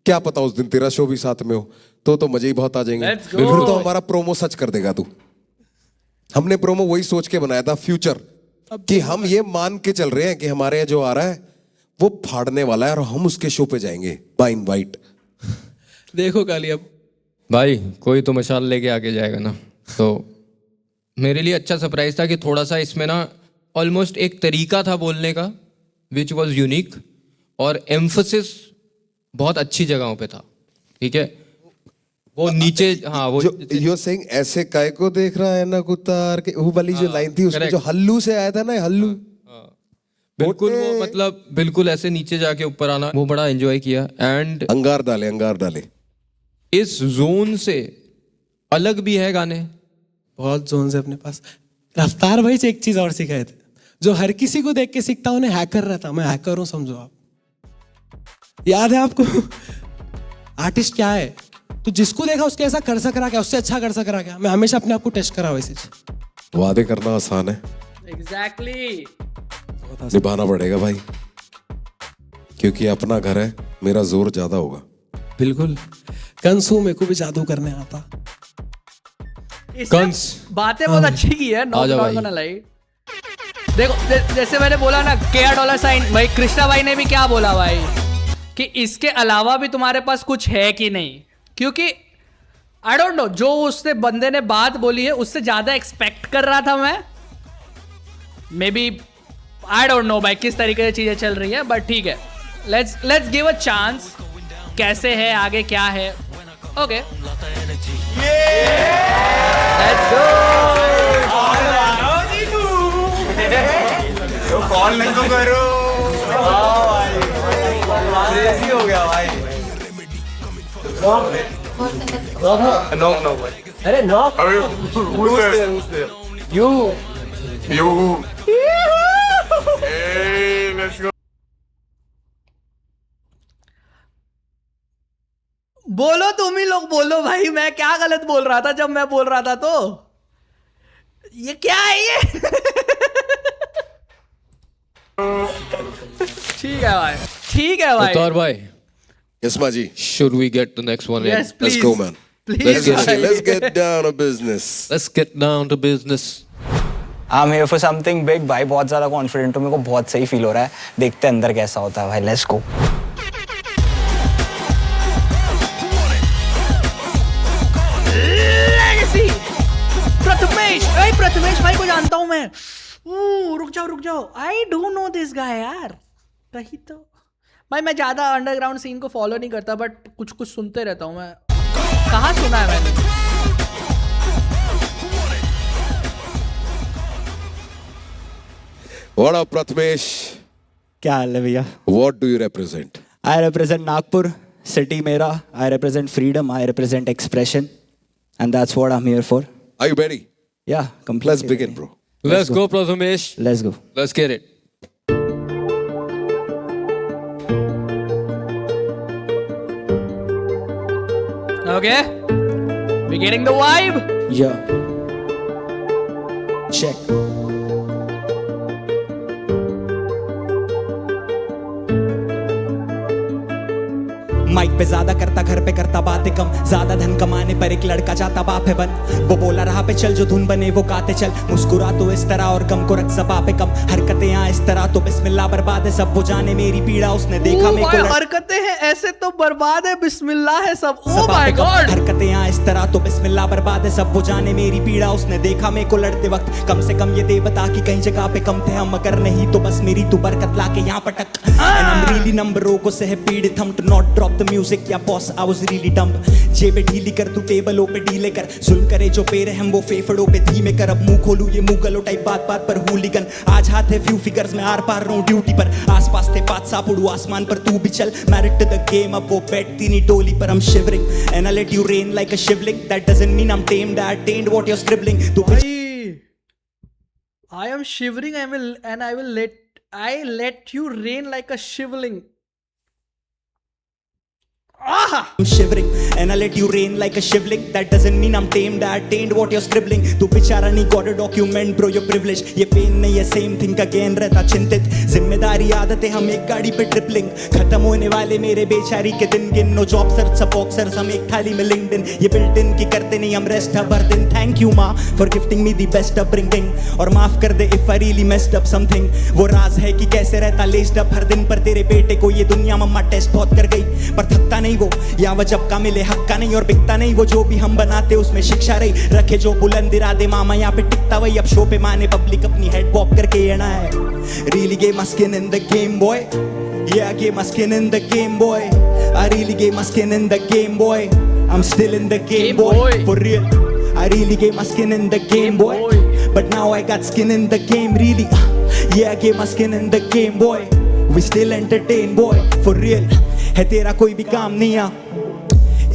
क्या पता उस दिन तेरा शो भी साथ में हो, तो मजे ही बहुत आ जाएंगे। फिर तो हमारा प्रोमो सच कर देगा तू। हमने प्रोमो वही सोच के बनाया था फ्यूचर, कि हम ये मान के चल रहे हैं कि हमारे यहाँ जो आ रहा है वो फाड़ने वाला है और हम उसके शो पे जाएंगे बाय इनवाइट। देखो काली, अब भाई कोई तो मशाल लेके आके जाएगा ना। तो मेरे लिए अच्छा सरप्राइज था कि थोड़ा सा इसमें ना ऑलमोस्ट एक तरीका था बोलने का विच वॉज यूनिक, और एम्फोसिस बहुत अच्छी जगहों पे था, ठीक है। वो नीचे, हाँ वो यू सेइंग ऐसे काय को देख रहा है ना कुतार के, वो वाली जो लाइन थी उसमें जो हल्लू से आया था ना, हल्लू। बिल्कुल वो मतलब बिल्कुल ऐसे नीचे जाके ऊपर आना, वो बड़ा एंजॉय किया। एंड अंगार डाले इस जोन से अलग भी है गाने, बहुत जोन से अपने पास। रफ्तार भाई से एक चीज और सिखाए थे, जो हर किसी को देख के सीखता उन्हें हैकर रहता, मैं हैकर हूं समझो आप। याद है आपको आर्टिस्ट क्या है? तो जिसको देखा उसके ऐसा कर सक रहा क्या, उससे अच्छा कर सक रहा क्या? मैं हमेशा अपने आप को टेस्ट करा वैसे। वादे करना आसान है, एग्जैक्टली निभाना पड़ेगा भाई, क्योंकि अपना घर है, मेरा जोर ज्यादा होगा। बिल्कुल, कंसू मेरे को भी जादू करने आता। कंस बातें बहुत अच्छी की है, नॉट गोना लाई। देखो जैसे मैंने बोला ना $, भाई कृष्णा भाई ने भी क्या बोला भाई, कि इसके अलावा भी तुम्हारे पास कुछ है कि नहीं, क्योंकि आई डोंट नो, जो उसने बंदे ने बात बोली है उससे ज्यादा एक्सपेक्ट कर रहा था मैं, may be, I don't no भाई किस तरीके से चीजें चल रही है, बट ठीक है, लेट्स गिव अ चांस, कैसे है आगे क्या है। Okay let's go. कॉल नहीं तो करो। क्रेजी हो गया भाई। No. अरे no Who's there? You You. Hey, let's go. बोलो तुम ही लोग बोलो भाई, मैं क्या गलत बोल रहा था जब मैं बोल रहा था? तो ये क्या है ये? ठीक है भाई, ठीक है भाई। Avtar bhai, Yes, Maji. should we get the next one in? Yes, please. Let's go, man. Please, Let's get down to business. Let's get down to business. I'm here for something big भाई, बहुत ज़्यादा confident हूँ, मेरे को बहुत सही feel हो रहा है। देखते हैं अंदर कैसा होता है भाई, लेट्स गो। Legacy! प्रथमेश, अरे प्रथमेश भाई को जानता हूं मैं। रुक जाओ, आई डोंट नो दिस गाय यार। कहीं तो भाई मैं ज्यादा अंडरग्राउंड सीन को फॉलो नहीं करता, बट कुछ कुछ सुनते रहता हूँ मैं। कहाँ सुना है मैंने? What up, Prathamesh? क्या हाल है भैया? What do you represent? I represent Nagpur city मेरा, I represent freedom, I represent expression, and that's what I am here for. Are you ready? Yeah Let's completely begin, bro. Let's go, Prathamesh. Let's go. Let's get it. Okay, we getting the vibe. Yeah check. Mic पे ज्यादा करता, घर पे करता बातें कम, ज्यादा धन कमाने पर एक लड़का जाता बाप है बन। वो बोला रहा पे चल, जो धुन बने वो गाते चल, मुस्कुरा तो इस तरह और गम को रख ज़बां पे कम। हरकतें यहाँ इस तरह तो बिस्मिल्लाह बर्बाद है सब, वो जाने मेरी पीड़ा उसने देखा मेरे को। हरकतें हैं ऐसे तो बर्बाद है, बिस्मिल्लाह है सब। ओ ज़बां माय पे कम। गॉड। हरकतें यहाँ इस तरह तो बिस्मिल्लाह बर्बाद है सब, वो जाने मेरी पीड़ा उसने देखा मेरे को लड़ते वक्त। कम से कम ये दे बता कि कहीं जगह पे कम थे हम, अगर नहीं तो बस मेरी तू बरकत लाके यहाँ पटक। And I'm really नंबरों को सह पीड़ित हम, to not drop the music या boss I was really dumb। जेबे ढीली कर तू टेबलों पे ढीले कर, जुल्म करे जो पे रहम वो फेफड़ों पे धीमे कर। अब मुंह खोलूं ये मुगलो टाइप बात बात पर हूलिगन, आज हाथ है फ्यू फिगर्स में आर पार रहूं ड्यूटी पर। आसपास थे पाँच सांप उड़ू आसमान पर, तू भी चल मैरिट टू द गेम। अब वो बैठती नहीं डोली पर, I'm shivering and I let you rain like a shivling, that doesn't mean I'm tamed, I attained what you're scribbling। तू I am shivering, I let you rain like a shivling. I'm shivering and I let you rain like a shivling, that doesn't mean I'm tamed, I attained what you're scribbling। तू बेचारा नहीं got a document bro, you're privileged। ये pen नहीं है same thing again, रहता चिंतित। जिम्मेदारी आदतें हम एक गाड़ी पे ट्रिपलिंग, खत्म होने वाले मेरे बेचारी के दिन गिन। नो जॉब सर्च सब बॉक्सर्स हम एक थाली में लिंक्डइन, ये बिल्ट इन की करते नहीं हम रेस्ट हर दिन। थैंक यू माँ for gifting me the best upbringing, और माफ कर they if I really messed up something. वो राज है कि कैसे रहता लेस्ड अप हर दिन, पर तेरे बेटे को ये दुनिया मम्मा टेस्ट बहुत कर गई, पर थकता नहीं वो या वजब का मिले हक का नहीं, और बिकता नहीं वो जो भी हम बनाते उसमें शिक्षा रही। रखे जो बुलंद इरादे मामा यहाँ पे टिकता वही, अब शो पे माने पब्लिक अपनी हेड बॉप करके येना है। Really gave my skin in the game boy, yeah I gave my skin in the game boy, I really gave my skin in the game boy, I'm still in the game boy, for real। I really gave my skin in the game boy, but now I got skin in the game really, yeah I gave my skin in the game boy, we still entertain boy, for real। है तेरा कोई भी काम नहीं आ,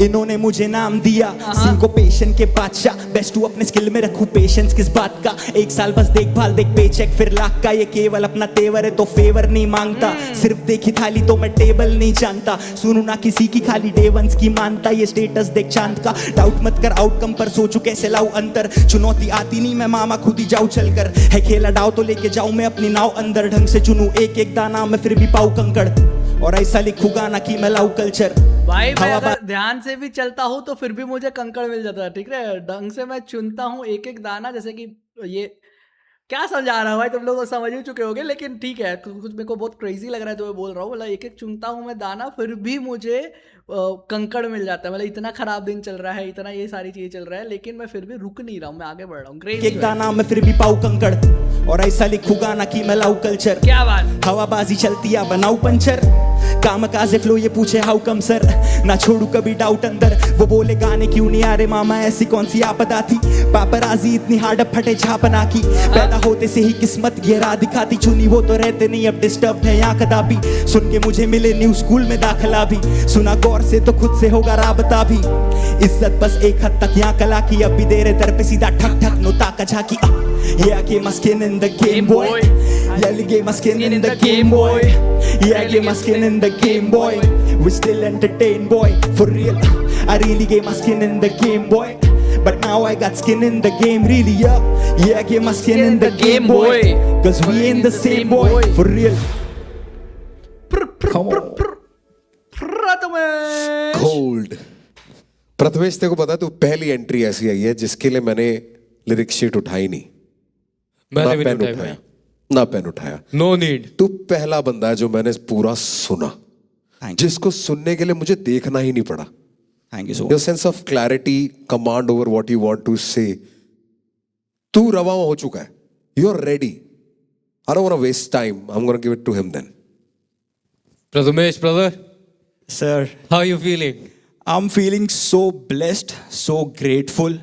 इन्होंने मुझे नाम दिया सिंकोपेशन के बादशाह। बेस्ट तू अपने स्किल में रखूं पेशेंस किस बात का, एक साल बस देखभाल देख पेचेक फिर लाख का। ये केवल अपना तेवर है तो फेवर नहीं मांगता, सिर्फ देखी थाली तो मैं टेबल नहीं जानता। सुनू ना किसी की खाली डे वंस की मानता, ये स्टेटस देख चांद का। डाउट मत कर आउटकम पर, सोचू कैसे लाऊं अंतर। चुनौती आती नहीं मैं मामा खुद ही जाऊं चल कर, है खेला डाव तो लेके जाऊं मैं अपनी नाव अंदर। ढंग से चुनूं एक एक दाना मैं फिर भी पाऊं कंकड़, और ऐसा लिखूं गाना कि मैं लाऊं कल्चर। भाई मैं अगर ध्यान से भी चलता हूँ तो फिर भी मुझे कंकड़ मिल जाता है, ठीक है। ढंग से मैं चुनता हूँ एक एक दाना, जैसे कि ये क्या समझा रहा हूँ भाई, तुम लोग तो समझ ही चुके होगे, लेकिन ठीक है। कुछ मेरे को बहुत क्रेजी लग रहा है तो मैं बोल रहा हूँ, मतलब एक एक चुनता हूँ मैं दाना, फिर भी मुझे कंकड़ मिल जाता है। मतलब इतना खराब दिन चल रहा है, इतना ये सारी चीजें चल रहा है, लेकिन मैं फिर भी रुक नहीं रहा हूँ, मैं आगे बढ़ रहा हूँ। क्रेजी एक दाना मैं फिर भी पाऊं कंकड़, और ऐसा लिखूं गाना कि मैं लाऊं कल्चर। क्या बात। हवाबाजी चलती है बनाऊं पंचर, काम काजे फ्लो ये पूछे हाउ कम सर, ना छोड़ू कभी डाउट अंदर। वो बोले गाने क्यों नहीं आ रहे मामा, ऐसी कौन सी आपदा थी। पापराजी इतनी हार्ड फटे छापना की, पैदा होते से ही किस्मत ये राह दिखाती। चुनी वो तो रहते नहीं अब डिस्टर्ब है यहाँ कदापि। सुन के मुझे मिले न्यू स्कूल में दाखिला भी, सुना गौर से तो खुद से होगा राबता भी। इज्जत बस एक हद तक यहाँ कला की, अब भी दे रहे दर पे सीधा ठक ठक नोता का झाकी। Yeah, I gave my skin in the game, boy. Yeah, I gave my skin in the game, boy. Yeah, I gave my skin in the game, boy. We still entertain, boy, for real. I really gave my skin in the game, boy. But now I got skin in the game, really, yeah. Yeah, I gave my skin in the game, boy. Cause we ain't the same, boy, for real. Come on. Prathamesh Cold. Prathamesh तेरे को पता है तू पहली entry ऐसी आई है जिसके लिए मैंने लिरिक्स शीट उठाई नहीं, ना मैंने भी पेन नहीं उठाया, उठाया। ना पेन उठाया। No need. तू पहला बंदा है जो मैंने पूरा सुना, Thank you. जिसको सुनने के लिए मुझे देखना ही नहीं पड़ा। Thank you so your much. Sense of clarity, command over what you want to say, तू रवा हो चुका है, you are ready. I don't want to waste time, I am gonna give it to him then. Prathamesh brother, Sir, how you feeling? I'm feeling so blessed, so grateful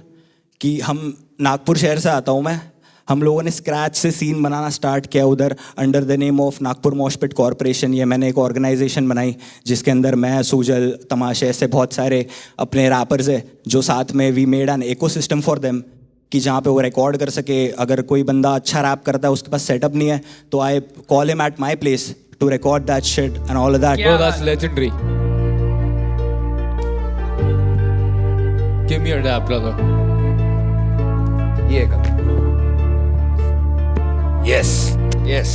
कि हम नागपुर शहर से आता हूँ मैं। हम लोगों ने स्क्रैच से सीन बनाना स्टार्ट किया उधर under the name of Nagpur mosh pit corporation. ये मैंने एक ऑर्गेनाइजेशन बनाई जिसके अंदर मैं, सुजल, तमाशे, ऐसे बहुत सारे अपने रैपर्स है जो साथ में we made an ecosystem for them कि जहाँ पे वो रिकॉर्ड कर सके। अगर कोई बंदा अच्छा रैप करता है उसके पास सेटअप नहीं है तो I call him at my place to record that shit and all of that. Bro, that's legendary. Give me a dap, brother. ये कर। Yes, yes,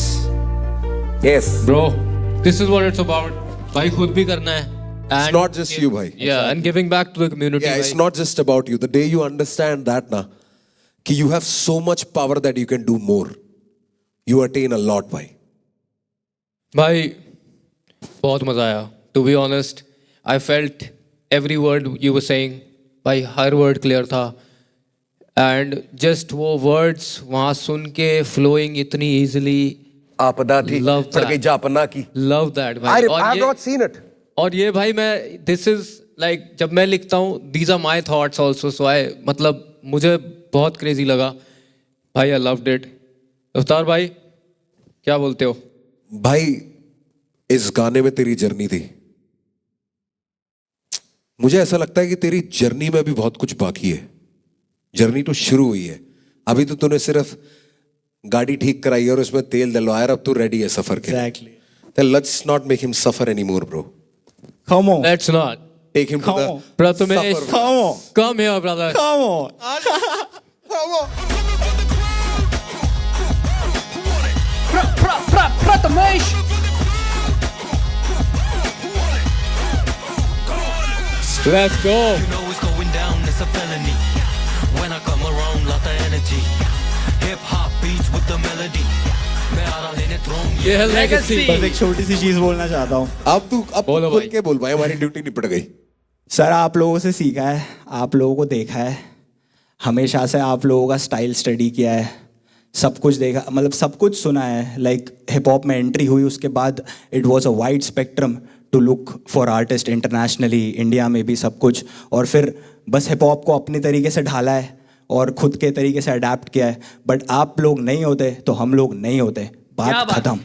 yes. Bro, this is what it's about. भाई खुद भी करना है. It's not just you, bhai. Yeah, and giving back to the community. Yeah, it's भाई. not just about you. The day you understand that, na, कि you have so much power that you can do more, you attain a lot, bhai. भाई बहुत मजा आया. To be honest, I felt every word you were saying. भाई हर word clear था. And just वो words वहाँ सुन के flowing इतनी easily. आपदा थी, Love पड़ that. गई जापना की। Love that भाई. I और have ये- not seen it. और ये भाई मैं दिस इज लाइक जब मैं लिखता हूँ these are my thoughts also so I मतलब मुझे बहुत क्रेजी लगा भाई. I loved it. अवतार भाई क्या बोलते हो? भाई इस गाने में तेरी जर्नी थी. मुझे ऐसा लगता है कि तेरी जर्नी में भी बहुत कुछ बाकी है. जर्नी तो शुरू हुई है, अभी तो तूने सिर्फ गाड़ी ठीक कराई है और उसमें तेल डलवाया, अब तू रेडी है सफर के लिए. Exactly. Then let's not make him suffer anymore, bro. Come on. Let's not. Take him to Come the on. Prathamesh suffer. Come on. Come here brother. Come on. Prathamesh let's go. know it's going down, it's a felony. When I come around, lot of energy. Hip hop beats with the melody. मैं आ रहा लेने throne. ये है legacy. बस एक छोटी सी चीज बोलना चाहता हूँ अब बोलो खुल भाई. के बोल भाई, हमारी ड्यूटी निपट गई. सर. आप लोगों से सीखा है, आप लोगों को देखा है, हमेशा से आप लोगों का स्टाइल स्टडी किया है, सब कुछ देखा, मतलब सब कुछ सुना है. लाइक हिप हॉप में एंट्री हुई उसके बाद it was a wide spectrum to look for artist internationally, India में भी सब कुछ. और फिर बस हिप हॉप को अपने तरीके से ढाला है और खुद के तरीके से अडेप्ट किया है. बट आप लोग नहीं होते तो हम लोग नहीं होते. क्या बात बात? खत्म.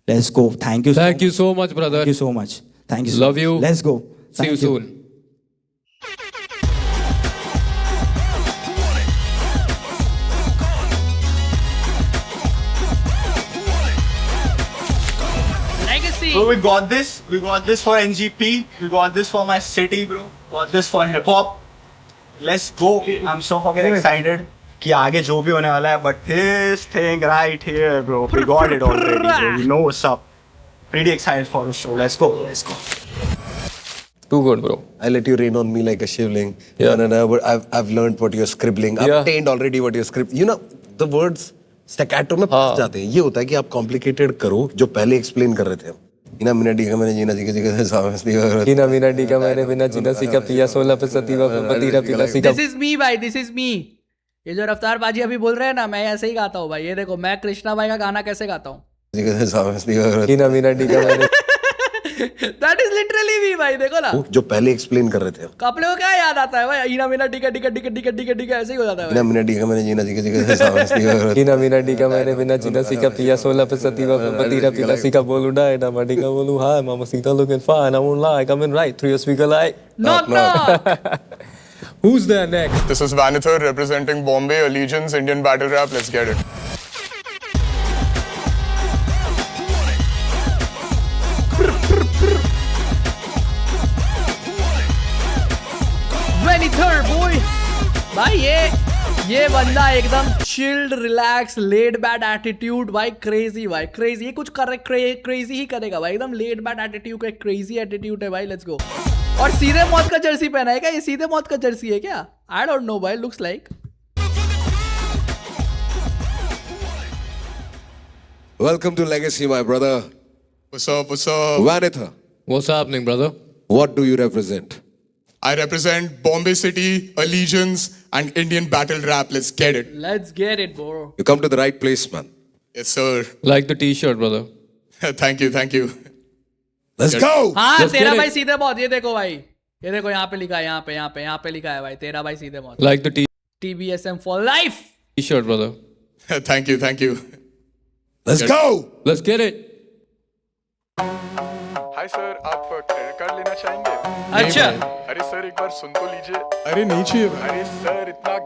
Let's go. Thank you. Thank you so much brother. Thank you so much. Thank you. So Love much. you. Let's go. See you Thank you. Soon. Legacy Bro, we got this. We got this for NGP. We got this for my city, bro. Got this for hip hop. Let's go. I'm so fucking excited. कि आगे जो भी होने वाला है, but this thing right here, bro, we got it already, bro. We know what's up. Pretty excited for the show. Let's go. Let's go. Too good bro. I let you rain on me like a shivling. Yeah. But I've learned what you're scribbling. I've Yeah. attained already what you're scribbling. You know, the words staccato में फंस जाते हैं. ये होता है कि आप complicated करो जो पहले explain कर रहे थे हम. इना मिना डी का मैंने जीना सीखा सीखा सामने सीखा. कीना मीना डी का मैंने बिना जीना सीखा पिया 16 पे सतीवा पे पतीरा पीला सीखा. दिस इज मी भाई, दिस इज मी. ये जो रफ्तार बाजी अभी बोल रहे हैं ना, मैं ऐसे ही गाता हूँ भाई. ये देखो मैं कृष्णा भाई का गाना कैसे गाता हूँ. हीना मीना डी का मैंने दैट इज लिटरली मी भाई, देखो ना जो पहले एक्सप्लेन कर रहे थे अपने को क्या याद आता है भाई, हीना मीना टिका टिका टिका टिका टिका टिका ऐसे ही हो जाता है भाई। मैंने डी का मैंने जीना हीना मीना डी का मैंने बिना जीना सीखा पिया 16 पे सतीवा पे पतीरा पीला सीखा बोलू डाय ना माडी का बोलू हाय मामा Sita looking fine I won't lie come in right 3 speaker like Knock knock. who's there next This is Vanither representing Bombay Allegiance Indian Battle Rap. Let's get it. Vanither boy भाई, ये बंदा एकदम chilled relax laid bad attitude भाई, crazy भाई crazy, ये कुछ कर crazy ही करेगा भाई, एकदम लेड बैड एटीट्यूड का क्रेजी एटीट्यूड है भाई। Let's go. और सीधे मौत का जर्सी पहना है क्या? ये सीधे मौत का जर्सी है क्या? आई डोंट नो भाई, looks like. Welcome to Legacy, my brother. What's up? What's up? Vanitha, what's happening brother what do you represent? I represent Bombay City, Allegiance, and Indian Battle Rap. Let's get it. Let's get it bro. You come to the right place, man. Yes, sir. like the t-shirt brother Thank you. Thank you. Let's go. हाँ Let's तेरा get भाई it. सीधे मौत, ये देखो भाई, ये देखो यहाँ पे लिखा है, यहाँ पे लिखा है भाई, तेरा भाई सीधे मौत। like the TBSM for life। t-shirt brother Thank you. Thank you. Let's go. let's get it hi sir, आप क्रेडिट कार्ड लेना चाहेंगे? अच्छा अरे सर एक बार सुन तो लीजिए। अरे नहीं चाहिए भाई। अरे सर इतना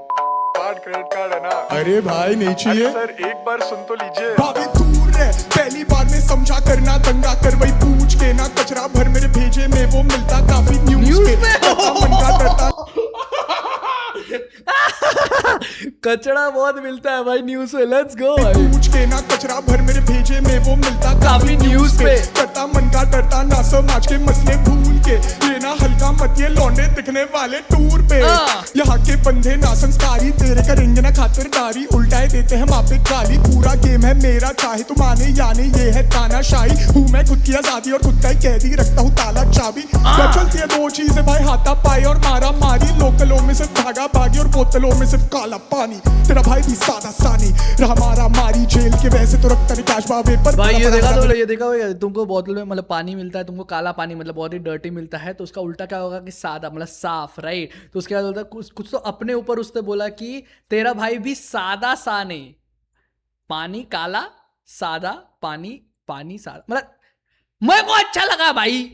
कार्ड क्रेडिट कार्ड है ना। अरे भाई नहीं चाहिए। सर एक बार सुन तो लीजिए। भाभी दूर रह, पहली बार में समझा करना दंगा कर वही पूछ के ना कचरा भर मेरे भेजे में वो मिलता काफी न्यूज़ पे करता मन का डरता कचड़ा बहुत मिलता है भाई न्यूज़ पे। लेट्स गो भाई। पूछ के ना कचरा भर मेरे भेजे में वो मिलता काफी न्यूज़ पे करता मन का डरता ना समाज के मसले भूल के लेना हल्का मत ये लौंडे दिखने वाले टूर पे यहाँ के बंदे ना संस्कारी तेरे करेंगे ना खातिरदारी उल्टाए देते हैं माँ पे गाली पूरा गेम है मेरा चाहे तू माने या नहीं ये है तानाशाही हूँ मैं खुद की आजादी और खुद का ही कैदी रखता हूँ ताला चाबी चलती है दो चीजें भाई हाथा पाई और मारा मारी लोकलों में सिर्फ भागा भागी और बोतलों में सिर्फ काला पानी तेरा भाई भी सादा सानी रहा मारा मारी जेल के वैसे तो रखता नहीं कैश बाबे पर भाई। ये देखा तो ये देखा होगा, तुमको बोतल में मतलब पानी मिलता है, तुमको काला पानी मतलब बहुत ही डर्टी मिलता है, तो उसका उल्टा क्या होगा कि सादा मतलब साफ, राइट? तो उसके बाद बोलता है कुछ तो अपने ऊपर उसने बोला कि तेरा भाई भी सादा सा नहीं, पानी काला सादा पानी पानी सादा, मतलब मेरे को अच्छा लगा भाई।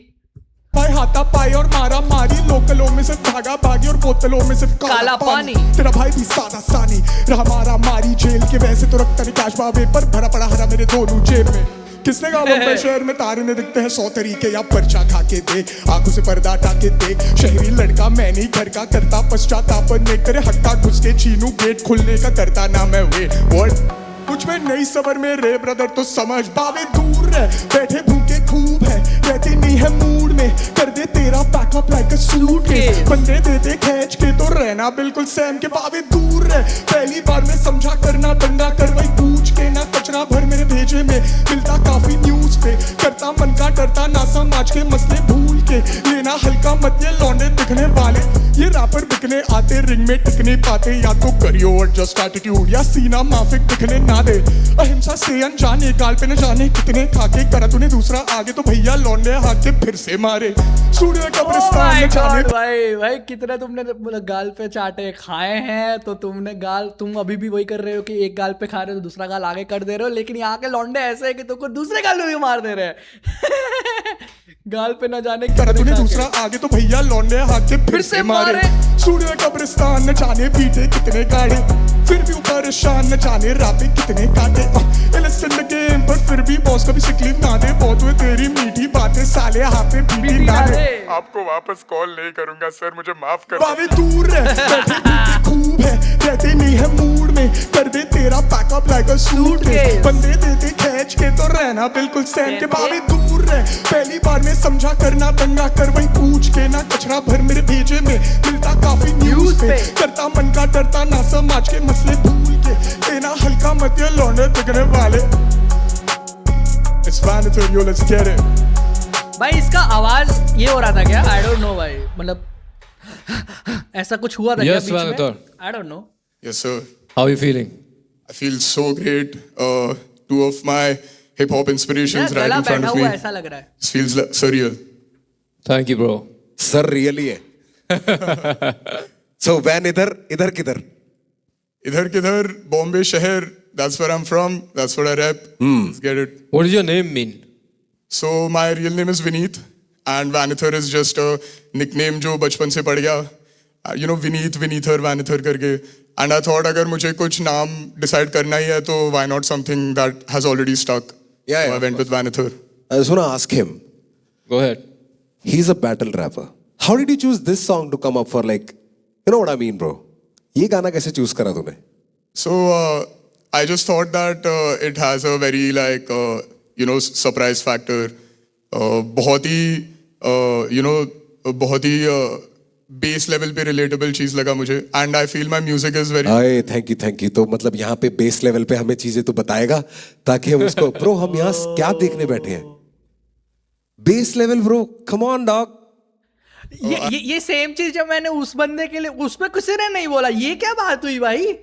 भाई हाथा पाई और मारा मारी लोकलों में सिर्फ भागा भागी और बोतलों में सिर्फ काला पानी तेरा भाई भी सादा सानी रहा मारा मारी जेल के वैसे तो रखता नहीं कैश बाबे पर भरा पड़ा हरा मेरे दोनों जेब में किसने कहा बम्बई शहर में तारे ने दिखते हैं 100 तरीके या पर्चा खा के देख आंखों से पर्दा हटा के देख शहरी लड़का मैं नहीं घर का करता पश्चातापन नहीं करे हट्टा घुस के छीनू गेट खुलने का करता ना मैं वेट व्हाट कुछ में नई सबर में रे ब्रदर तो समझ बावे दूर रह बैठे भूखे खूब है रहते नहीं है मूड में कर दे तेरा बैकअप लाइक अ सूट बंदे देते खींच के तो रहना बिल्कुल सैम के बावे दूर रह पहली बार में समझा करना दंगा कर वही पूछ के ना कचरा भर मेरे भेजे में मिलता काफी न्यूज पे करता मन का डरता ना समाज के मसले भूल के लेना हल्का मत ये लौंडे दिखने वाले ये रैपर दिखने आते रिंग में टिकने पाते या तो करियो एडजस्ट एटीट्यूड या सीना माफिक दिखने ना दे अहिंसा से अनजाने गाल पे न जाने कितने खाके करा तूने दूसरा आगे तो भैया लौंडे हाथ से फिर से मारे स्टूडियो कब्रिस्तान में जाने भाई भाई कितने तुमने मतलब गाल पे चाटे खाए हैं, तो तुम अभी भी वही कर रहे हो कि एक गाल पे खा रहे हो तो दूसरा गाल आगे कर दे रहे हो, लेकिन यहाँ के लौंडे ऐसे है कि तुमको दूसरे गाल में भी मार दे रहे हैं गाल पे न जाने करा तूने दूसरा आगे तो भैया लौंडे हाथ से फिर से मारे स्टूडियो कब्रिस्तान न जाने पीटे कितने गाड़े फिर भी परेशान न जाने राते कितने काटे इलेक्शन गेम पर फिर भी बॉस कभी सिकलीफ ना दे बहुत हुए तेरी मीठी बातें साले हाथ पे पीटी ना दे आपको वापस कॉल नहीं करूंगा सर, मुझे माफ कर बावे दूर रह बैठे भूखे खूब है रहते नहीं है मूड में कर दे तेरा बैकअप लाइक अ सूट बंदे देते खींच के तो रहना बिल्कुल सैन के बावे दूर रह पहली बार में समझा करना दंगा कर वही पूछ के ना कचरा भर मेरे भेजे में मिलता काफी न्यूज पे करता मन का डरता ना समाज के मसले भूल के लेना हल्का मत ये लौंडे दिखने वाले It's Vanither, yo, let's get it. भाई इसका आवाज ये हो रहा था क्या? आई डोंट नो भाई, मतलब ऐसा कुछ हुआ था क्या बीच में? आई don't know. Yes sir. how are you feeling I feel so great. Two of my hip hop inspirations right गला in front बैठा of हुआ me. ऐसा लग रहा है. This feels surreal. Thank you bro. Sir really है. So van इधर इधर किधर? इधर किधर बॉम्बे शहर. That's where I'm from. That's what I rap. Let's get it. What does your name mean? So my real name is Vineet, and Vanither is just a nickname जो बचपन से पड़ गया. You know, Vineet, Vinither, Vanither करके. And I thought अगर मुझे कुछ नाम decide करना ही है तो why not something that has already stuck. Yeah, So yeah, I went with Vanither. I just want to ask him. Go ahead. He's a battle rapper. How did you choose this song to come up for, like, you know what I mean, bro? ये गाना कैसे choose करा तूने? So I just thought that it has a very like you know surprise factor. बहुत ही you know बहुत ही base level पे relatable चीज लगा मुझे. And I feel my music is very. आए थैंक यू. तो मतलब यहाँ पे बेस लेवल पे हमें चीजें तो बताएगा ताकि हम उसको ब्रो हम यहाँ क्या देखने बैठे हैं? Base level bro, come on dog. ये सेम चीज जब मैंने उस बंदे के लिए, उसमें किसी ने नहीं बोला. ये क्या बात हुई भाई?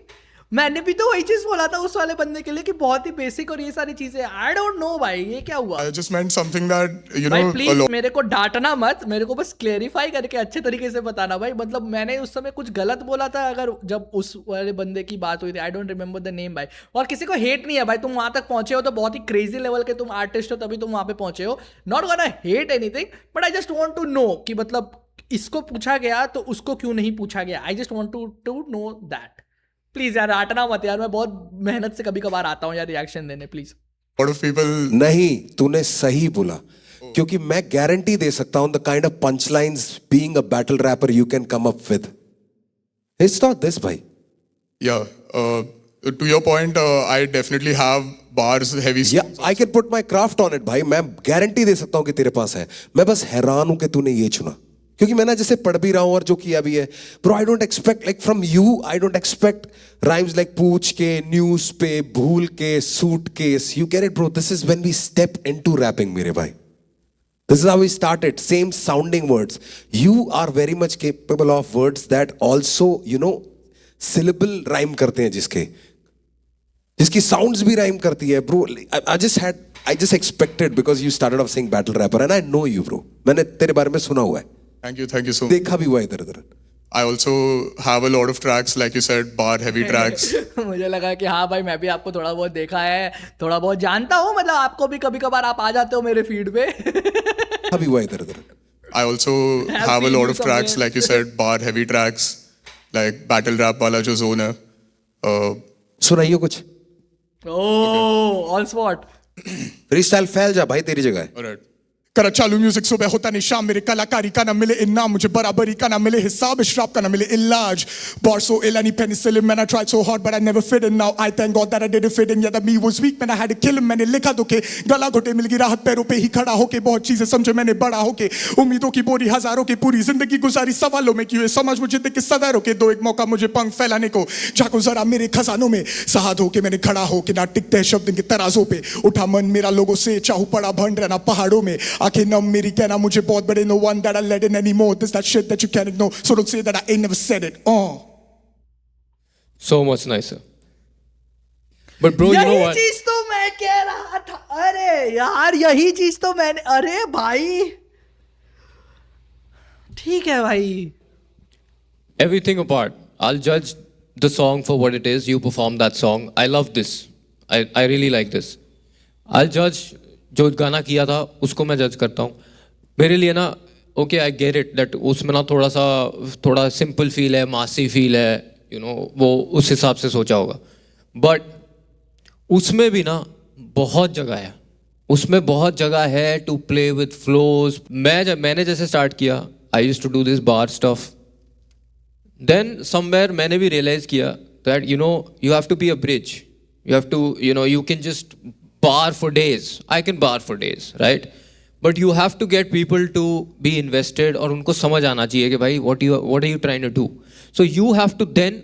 मैंने भी तो वही चीज बोला था उस वाले बंदे के लिए कि बहुत ही बेसिक और ये सारी चीजें. आई डोंट नो भाई ये क्या हुआ. I just meant something that you भाई know प्लीज मेरे को डांटना मत, मेरे को बस क्लेरिफाई करके अच्छे तरीके से बताना भाई. मतलब मैंने उस समय कुछ गलत बोला था अगर जब उस वाले बंदे की बात हुई थी. I don't remember the name भाई. और किसी को हेट नहीं है भाई, तुम वहां तक पहुंचे हो तो बहुत ही क्रेजी लेवल के तुम आर्टिस्ट हो तभी तुम वहां पे पहुंचे हो. Not gonna hate anything but I just want to know कि मतलब इसको पूछा गया तो उसको क्यों नहीं पूछा गया. I just want to know that. Please यार आटना मत यार, मैं बहुत मेहनत से कभी कभार आता हूँ यार रिएक्शन देने. प्लीज. lot of people. नहीं, तूने सही बोला. क्योंकि मैं गारंटी दे सकता हूं the kind of punch lines being a battle rapper you can come up with. It's not this भाई. Yeah, to your point, I definitely have bars, heavy. या I can put my craft on it भाई. मैं guarantee दे सकता हूं कि तेरे पास है. मैं बस हैरान हूं कि तूने ये चुना क्योंकि मैं ना जैसे पढ़ भी रहा हूं और जो किया भी है. Bro I don't expect like from you, I don't expect rhymes like पूछ के, न्यूज पे, भूल के, suitcase. You can it bro. This is when we step into rapping मेरे भाई. This is how we started. Same sounding words. You are very much capable of words that also, you know, syllable rhyme करते हैं जिसकी sounds भी rhyme करती है, bro. I just expected because you started off saying battle rapper and I know you, bro. मैंने तेरे बारे में सुना हुआ है. Thank you so much. देखा भी हुआ है इधर. I also have a lot of tracks, like you said, bar heavy tracks. मुझे लगा कि हाँ भाई मैं भी आपको थोड़ा बहुत देखा है, थोड़ा बहुत जानता हूँ. मतलब आपको भी कभी कभार आप आ जाते हो मेरे फीड पे. अभी हुआ इधर. I also have a seen lot you of tracks, somewhere. like you said, bar heavy tracks, like battle rap वाला जो zone है. सुनाइयो कुछ. ओह ऑन स्पॉट. फ्रीस्टाइल फैल जा भाई, तेरी जगह है. Alright. करा चालू म्यूजिक सुबह होता नहीं शाम, मेरे कलाकारी का ना मिले इनाम, मुझे बराबरी का ना मिले हिसाब, शराब का ना मिले इलाज. Bar so ill, I need penicillin, man, I tried so hard but I never fit in. Now I thank God that I didn't fit in. Yeah, that me was weak, man, I had to kill him. मैंने लिखा दुखे गला घुटे, मिल गई राहत पैरों पे ही खड़ा होके, बहुत चीजें समझे मैंने बड़ा होके, उम्मीदों की बोरी हजारों की, पूरी जिंदगी गुजारी सवालों में क्यों समझ मुझे देख के सदा रोके. दो एक मौका मुझे पंख फैलाने को, झाको जरा मेरे खजानों में, सहाद होके मैंने खड़ा होके, ना टिकते शब्द इनके तराजों पे, उठा मन मेरा लोगों से, चाहू पड़ा भंड रहना पहाड़ों में, आंखें नम मेरी कहना मुझे बहुत बड़े, no one that I let in anymore. This that shit that you can't ignore, so don't say that I ain't never said it. So much nicer. But bro, you know यही what? चीज तो मैं कह रहा था. अरे यार यही चीज तो मैंने, अरे भाई ठीक है भाई. Everything apart, I'll judge the song for what it is. You perform that song. I love this. I really like this. I'll judge जो गाना किया था उसको मैं जज करता हूँ. मेरे लिए ना okay I get it that उसमें ना थोड़ा सिंपल फील है, मासी फील है, यू नो, वो उस हिसाब से सोचा होगा. बट उसमें भी ना बहुत जगह है, उसमें बहुत जगह है टू प्ले विद फ्लोज. मैंने जैसे स्टार्ट किया, I used to do this bar stuff. Then somewhere मैंने भी रियलाइज किया that you know you have to be a bridge. You have to, you know, you can just bar for days. I can bar for days, right? But you have to get people to be invested और उनको समझ आना चाहिए कि भाई what are you trying to do? So you have to then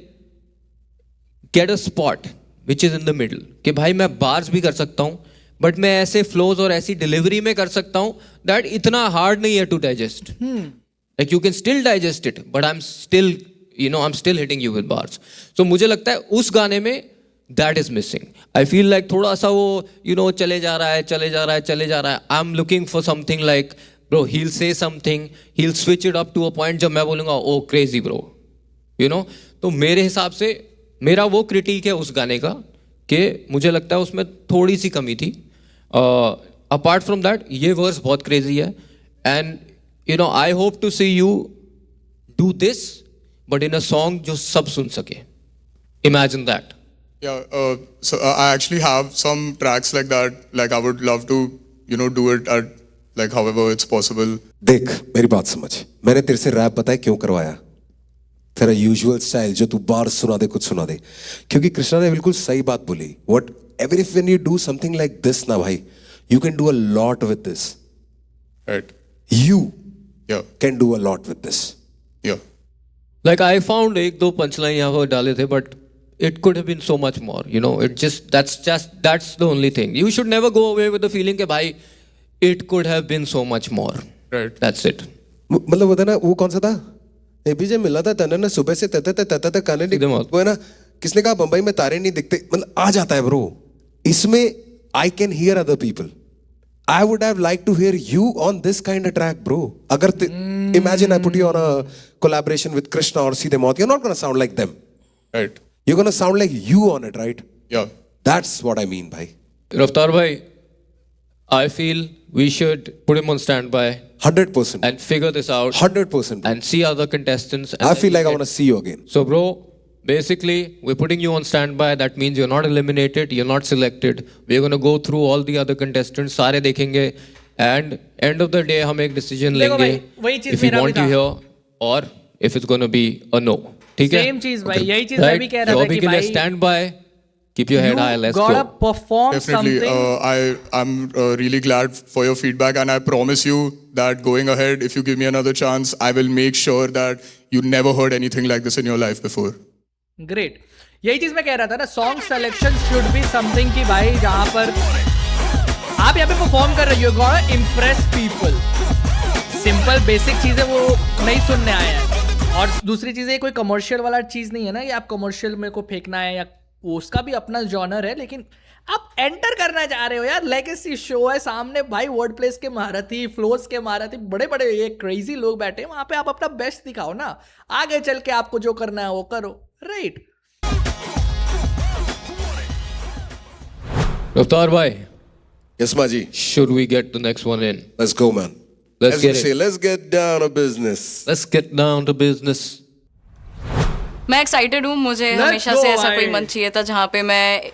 get a spot which is in the middle. कि भाई मैं bars भी कर सकता हूँ, but मैं ऐसे flows और ऐसी delivery में कर सकता हूँ that इतना hard नहीं है to digest. Like you can still digest it, but I'm still hitting you with bars. So मुझे लगता है उस गाने में that is missing. I feel like थोड़ा सा वो चले जा रहा है. I am looking for something like bro, he'll say something, he'll switch it up to a point जब मैं बोलूँगा ओ क्रेजी ब्रो, तो मेरे हिसाब से मेरा वो क्रिटिक है उस गाने का कि मुझे लगता है उसमें थोड़ी सी कमी थी. अपार्ट फ्रॉम दैट ये वर्स बहुत क्रेजी है. And I hope to see you do this but in a song जो सब सुन सके. Imagine that. Yeah, so I actually have some tracks like that. Like I would love to, do it at like however it's possible. देख मेरी बात समझ, मैंने तेरे से रैप बताया क्यों करवाया. तेरा यूजुअल स्टाइल जो तू बार सुना दे कुछ सुना दे, क्योंकि कृष्णा ने बिल्कुल सही बात बोली. What ever if when you do something like this ना भाई, you can do a lot with this. Right. You Yeah. Can do a lot with this. Yeah. Like I found एक दो पंचलाइन यहाँ पर डाले थे but it could have been so much more. That's the only thing. You should never go away with the feeling कि भाई it could have been so much more. Right. That's it. मतलब वो था ना, वो कौन सा था, एपीजे मिला था तने ना सुबह से तते काने नहीं, एकदम वो है ना, किसने कहा बंबई में तारे नहीं दिखते, मतलब आ जाता है ब्रो. इसमें I can hear other people. I would have liked to hear you on this kind of track, bro. अगर imagine I put you on a collaboration with Krishna or Seedhe Maut, you're not gonna sound like them. Right. You're gonna sound like you on it, right? Yeah. That's what I mean, bhai. Raftar bhai, I feel we should put him on standby 100%. and figure this out 100%. and see other contestants. And I then feel we like I get- want to see you again. So bro, basically we're putting you on standby. That means you're not eliminated, you're not selected. We're going to go through all the other contestants, सारे देखेंगे and end of the day हम एक decision देखो लेंगे भाई, वही चीज़ if we मेरा भी want you था। here or if it's going to be a no. ठीक है? Same चीज़ भाई, यही चीज़ मैं भी कह रहा तो था अभी कि के लिए भाई stand by, keep your head high, let's gotta go. perform Definitely. something. I'm really glad for your feedback, and I promise you that going ahead, if you give me another chance, I will make sure that you never heard anything like this in your life before. Great. यही चीज मैं कह रहा था ना, song selection should be something कि भाई जहां पर आप यहाँ पे परफॉर्म कर रही हो, got impress people. Simple basic चीजें वो नहीं सुनने आए हैं. और दूसरी चीजें कोई कमर्शियल वाला चीज नहीं है ना कि आप कमर्शियल में को फेंकना है, या उसका भी अपना जॉनर है, लेकिन आप एंटर करना चाह रहे हो यार. लेगेसी शो है सामने भाई, वर्ड प्लेस के महारथी, फ्लोस के महारथी, बड़े बड़े ये क्रेजी लोग बैठे हैं वहां पे. आप अपना बेस्ट दिखाओ ना, आगे चल के आपको जो करना है वो करो. Right. Raftar bhai, Yes, Maji. should we get the next one in? Let's go, man. Let's As get you it. say, let's get down to business. Let's get down to business. मैं excited हूँ. मुझे Let's हमेशा go, से ऐसा भाई. कोई मंच चाहिए था जहाँ पे मैं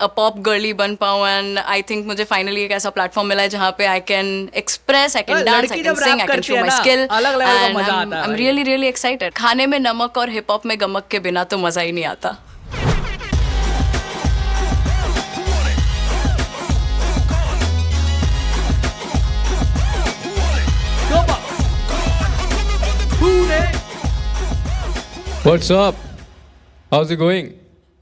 अ पॉप गर्ली बन पाऊँ. एंड आई थिंक मुझे फाइनली एक ऐसा प्लेटफॉर्म मिला है जहाँ पे I can express, I can dance, I लड़की कैन जब सिंग, rap आई कैन करती शो है माय ना, स्किल. अलग level का मजा आता है आई एम भाई. Really really excited. खाने में नमक और हिप हॉप में गमक के बिना तो मजा ही नहीं आता. What's up? How's it going?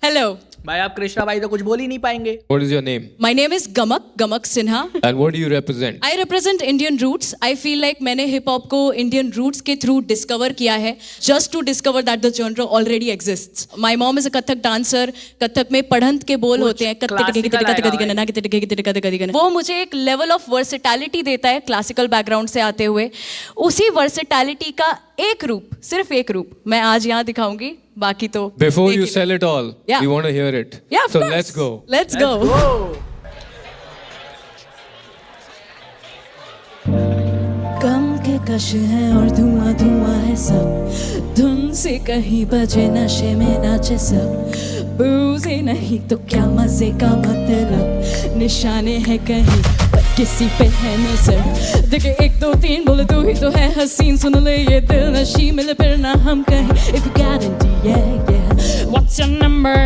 Hello, भाई आप कृष्णा भाई तो कुछ बोल ही नहीं पाएंगे. What is your name? my name is Gamak Sinha. And what do you represent? I represent Indian roots. I feel like मैंने हिप हॉप को Indian roots के through discover किया है, just to discover that the genre already exists. My mom is a Kathak dancer. Kathak में पढ़ंत के बोल होते हैं, वो मुझे एक level of versatility देता है classical background से आते हुए. उसी versatility का एक रूप, सिर्फ एक रूप मैं आज यहाँ दिखाऊंगी. बाकी तो Before देख you he sell it all, Yeah. we want to hear it. Yeah, of so course. let's go. Let's go. गम के कश है और धुआं धुआं है सब. धुन से कहीं बजे नशे में नाचे सब. बूझे नहीं तो क्या मजे का मतलब. निशाने हैं कहीं पर किसी पे है नजर. देखे 1 2 3 बोले तू ही तो है हसीन. सुन ले ये दिल नशी मिले फिर ना हम कहीं. If you guarantee, yeah yeah. What's your number?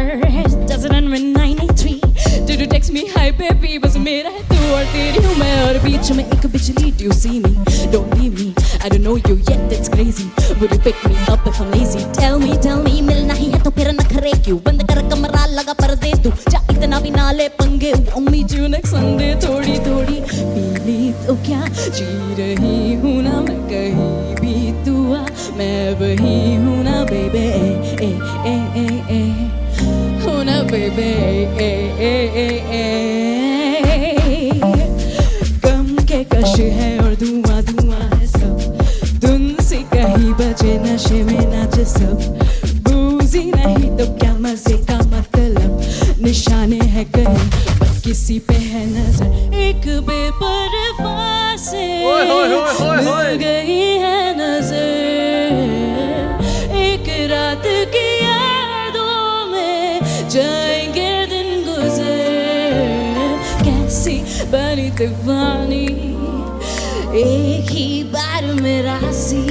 Does it end with 983? Did you text me? Hi baby, बस मेरा है तू और तेरी हूँ मैं. और बीच में एक बिजली. Do you see me? Don't leave me. I don't know you yet, that's crazy. Would you pick me up if I'm lazy? Tell me, मिलना ही है तो फिर नखरे क्यों. बंद कर कमरा लगा पर्दे तू. जा इतना भी ना ले पंगे. Only you next Sunday. थोड़ी थोड़ी पीली तो क्या जी रही हूँ ना मैं कहीं भी. तू आ मैं वही हूँ ना baby. हूँ ना baby. गम के कश है और धुआं धुआं है सब, धुन से कहीं बजे नशे में नाचे सब, बूझी नहीं तो क्या मजे का मतलब, निशाने हैं कहीं पर किसी पे है नजर, एक बेपरवाह से मिल गई है नजर, एक रात की यादों में जाएंगे दिन गुजर, कैसी बनी तूफानी एक ही बार में रासी।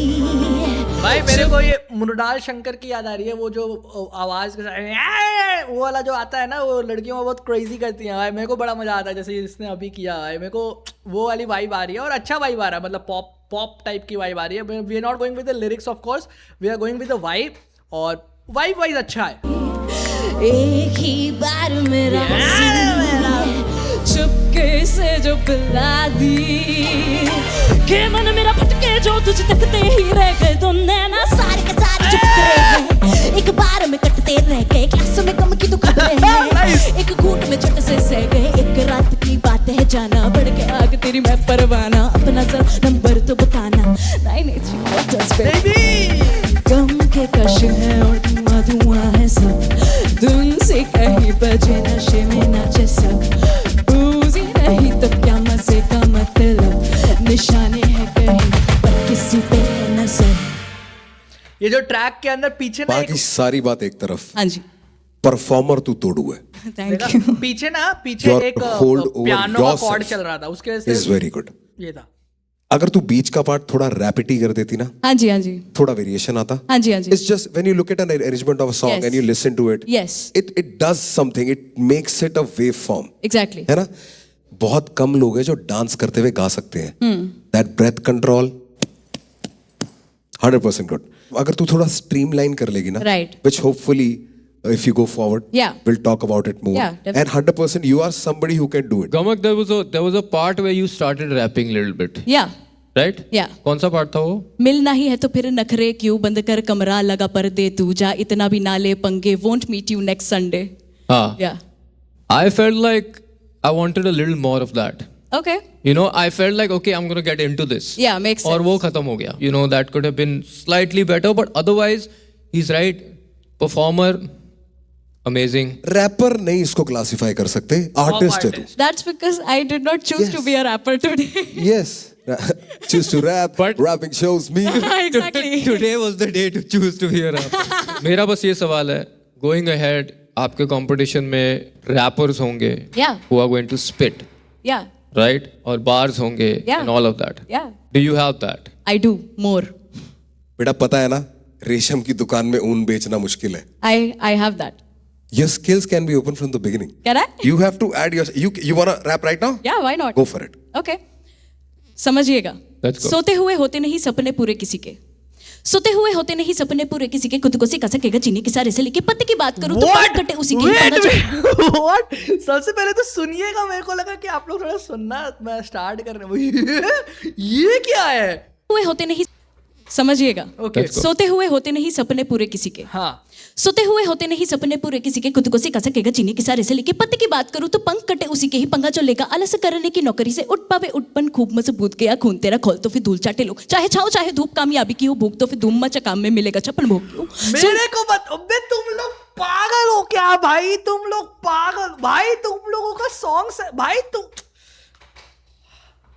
भाई मेरे को ये मृणाल शंकर की याद आ रही है, वो जो आवाज के साथ वो वाला जो आता है ना, वो लड़कियों में बहुत क्रेजी करती हैं भाई, मेरे को बड़ा मजा आता है, जैसे इसने अभी किया है, मेरे को वो वाली वाइब आ रही है और अच्छा वाइब आ रहा है, मतलब पॉप टाइप की वाइब आ रही है। We are not going with the lyrics of course, we are going with the vibe, और वाइब वाइज अच्छा है। एक ही बार मेरा चुपके से जो पिला दी कि मन मेरा भटके जो तुझे तकते ही रह गए, तो नैना सारे के सारे चुपके रह गए, एक बार में कटते रह गए, क्लास में कम की तो खबरें, एक घूंट में झट से सह गए, एक रात की बात है जाना, बढ़ के आग तेरी मैं परवाना, अपना जरा नंबर तो बताना, 983 गम के कश है और धुआं धुआं है सब, धुन से कहीं बजे नशे में नाचे सब, बूझी नहीं तो क्या मजे का मतलब, निशाने हैं कहीं पर किसी पे है नजर। ये जो ट्रैक के अंदर पीछे ना बाकी सारी बात एक तरफ, हाँ जी, परफॉर्मर तू तोड़ू है, थैंक यू। पीछे Your एक hold over पियानो का yourself कॉर्ड चल रहा था, उसके वजह is से very good. ये था। अगर तू बीच का पार्ट थोड़ा रैपिटी कर देती ना, हाँ जी, हाँ जी, थोड़ा वेरिएशन आता, हाँ जी, हाँ जी, it's just when you look at an arrangement of a song Yes. and you listen to it, Yes. it does something, it makes it a waveform, exactly, है ना? बहुत कम लोग हैं जो डांस करते हुए गा सकते हैं, that breath control 100% good. अगर तू थोड़ा स्ट्रीमलाइन कर लेगी ना, Right. which hopefully if you go forward, Yeah. we'll talk about it more. Yeah, definitely. And 100% you are somebody who can do it. Gamak, there was a part where you started rapping a little bit, या right? Yeah. कौन सा part था वो? मिलना ही है तो फिर नखरे क्यों, बंद कर कमरा लगा पर्दे तू जा, इतना भी ना ले पंगे, won't meet you next Sunday. हाँ. Yeah. I felt like I wanted a little more of that. Okay. You know, I felt like, okay, I'm going to get into this. Yeah, makes और sense. वो खत्म हो गया. You know, that could have been slightly better, but otherwise, he's right. Performer, amazing. Rapper नहीं इसको classify कर सकते, artist है तू. That's because I did not choose to be a rapper today. Yes. Choose to rap, But- rapping shows me. Exactly. Today was the day to choose to be a rapper. मेरा बस ये सवाल है, going ahead, आपके competition में rappers होंगे, Yeah. who are going to spit, Yeah. right? और bars होंगे, Yeah. and all of that. Yeah. Do you have that? I do more. बेटा पता है ना, रेशम की दुकान में ऊन बेचना मुश्किल है. I have that. Your skills can be open from the beginning. Can I? You have to add your. You wanna rap right now? Yeah, why not? Go for it. Okay. समझिएगा, Let's go. सोते हुए होते नहीं सपने पूरे किसी के, सोते हुए होते नहीं सपने पूरे किसी के, खुद को सिखा सकेगा चीनी की सारे से लेके पत्ते की बात करूं तो What? कटे उसी की Wait, पता wait, what? सबसे पहले तो सुनिएगा, मेरे को लगा कि आप लोग थोड़ा सुनना, मैं स्टार्ट कर रहा हूँ। ये क्या है? हुए होते नहीं, समझिएगा, Okay. सोते हुए होते नहीं सपने पूरे किसी के, हाँ, सोते हुए होते नहीं सपने पूरे किसी के, खुद को सिखा सकेगा चीनी की सारे से लेके पत्ते की बात करूं तो पंख कटे उसी के ही, पंगा जो लेगा आलस करने की नौकरी से, उठ पावे उठपन खूब मजबूत गया खून तेरा खोल तो फिर धूल चाटे लो, चाहे छाओ चाहे धूप कामयाबी की हो भूख तो फिर धूम मचा काम में मिलेगा छप्पन भोग क्यों। मेरे को अबे तुम लोग पागल हो क्या भाई? तुम लोग पागल भाई, तुम लोगों का सॉन्ग भाई, तुम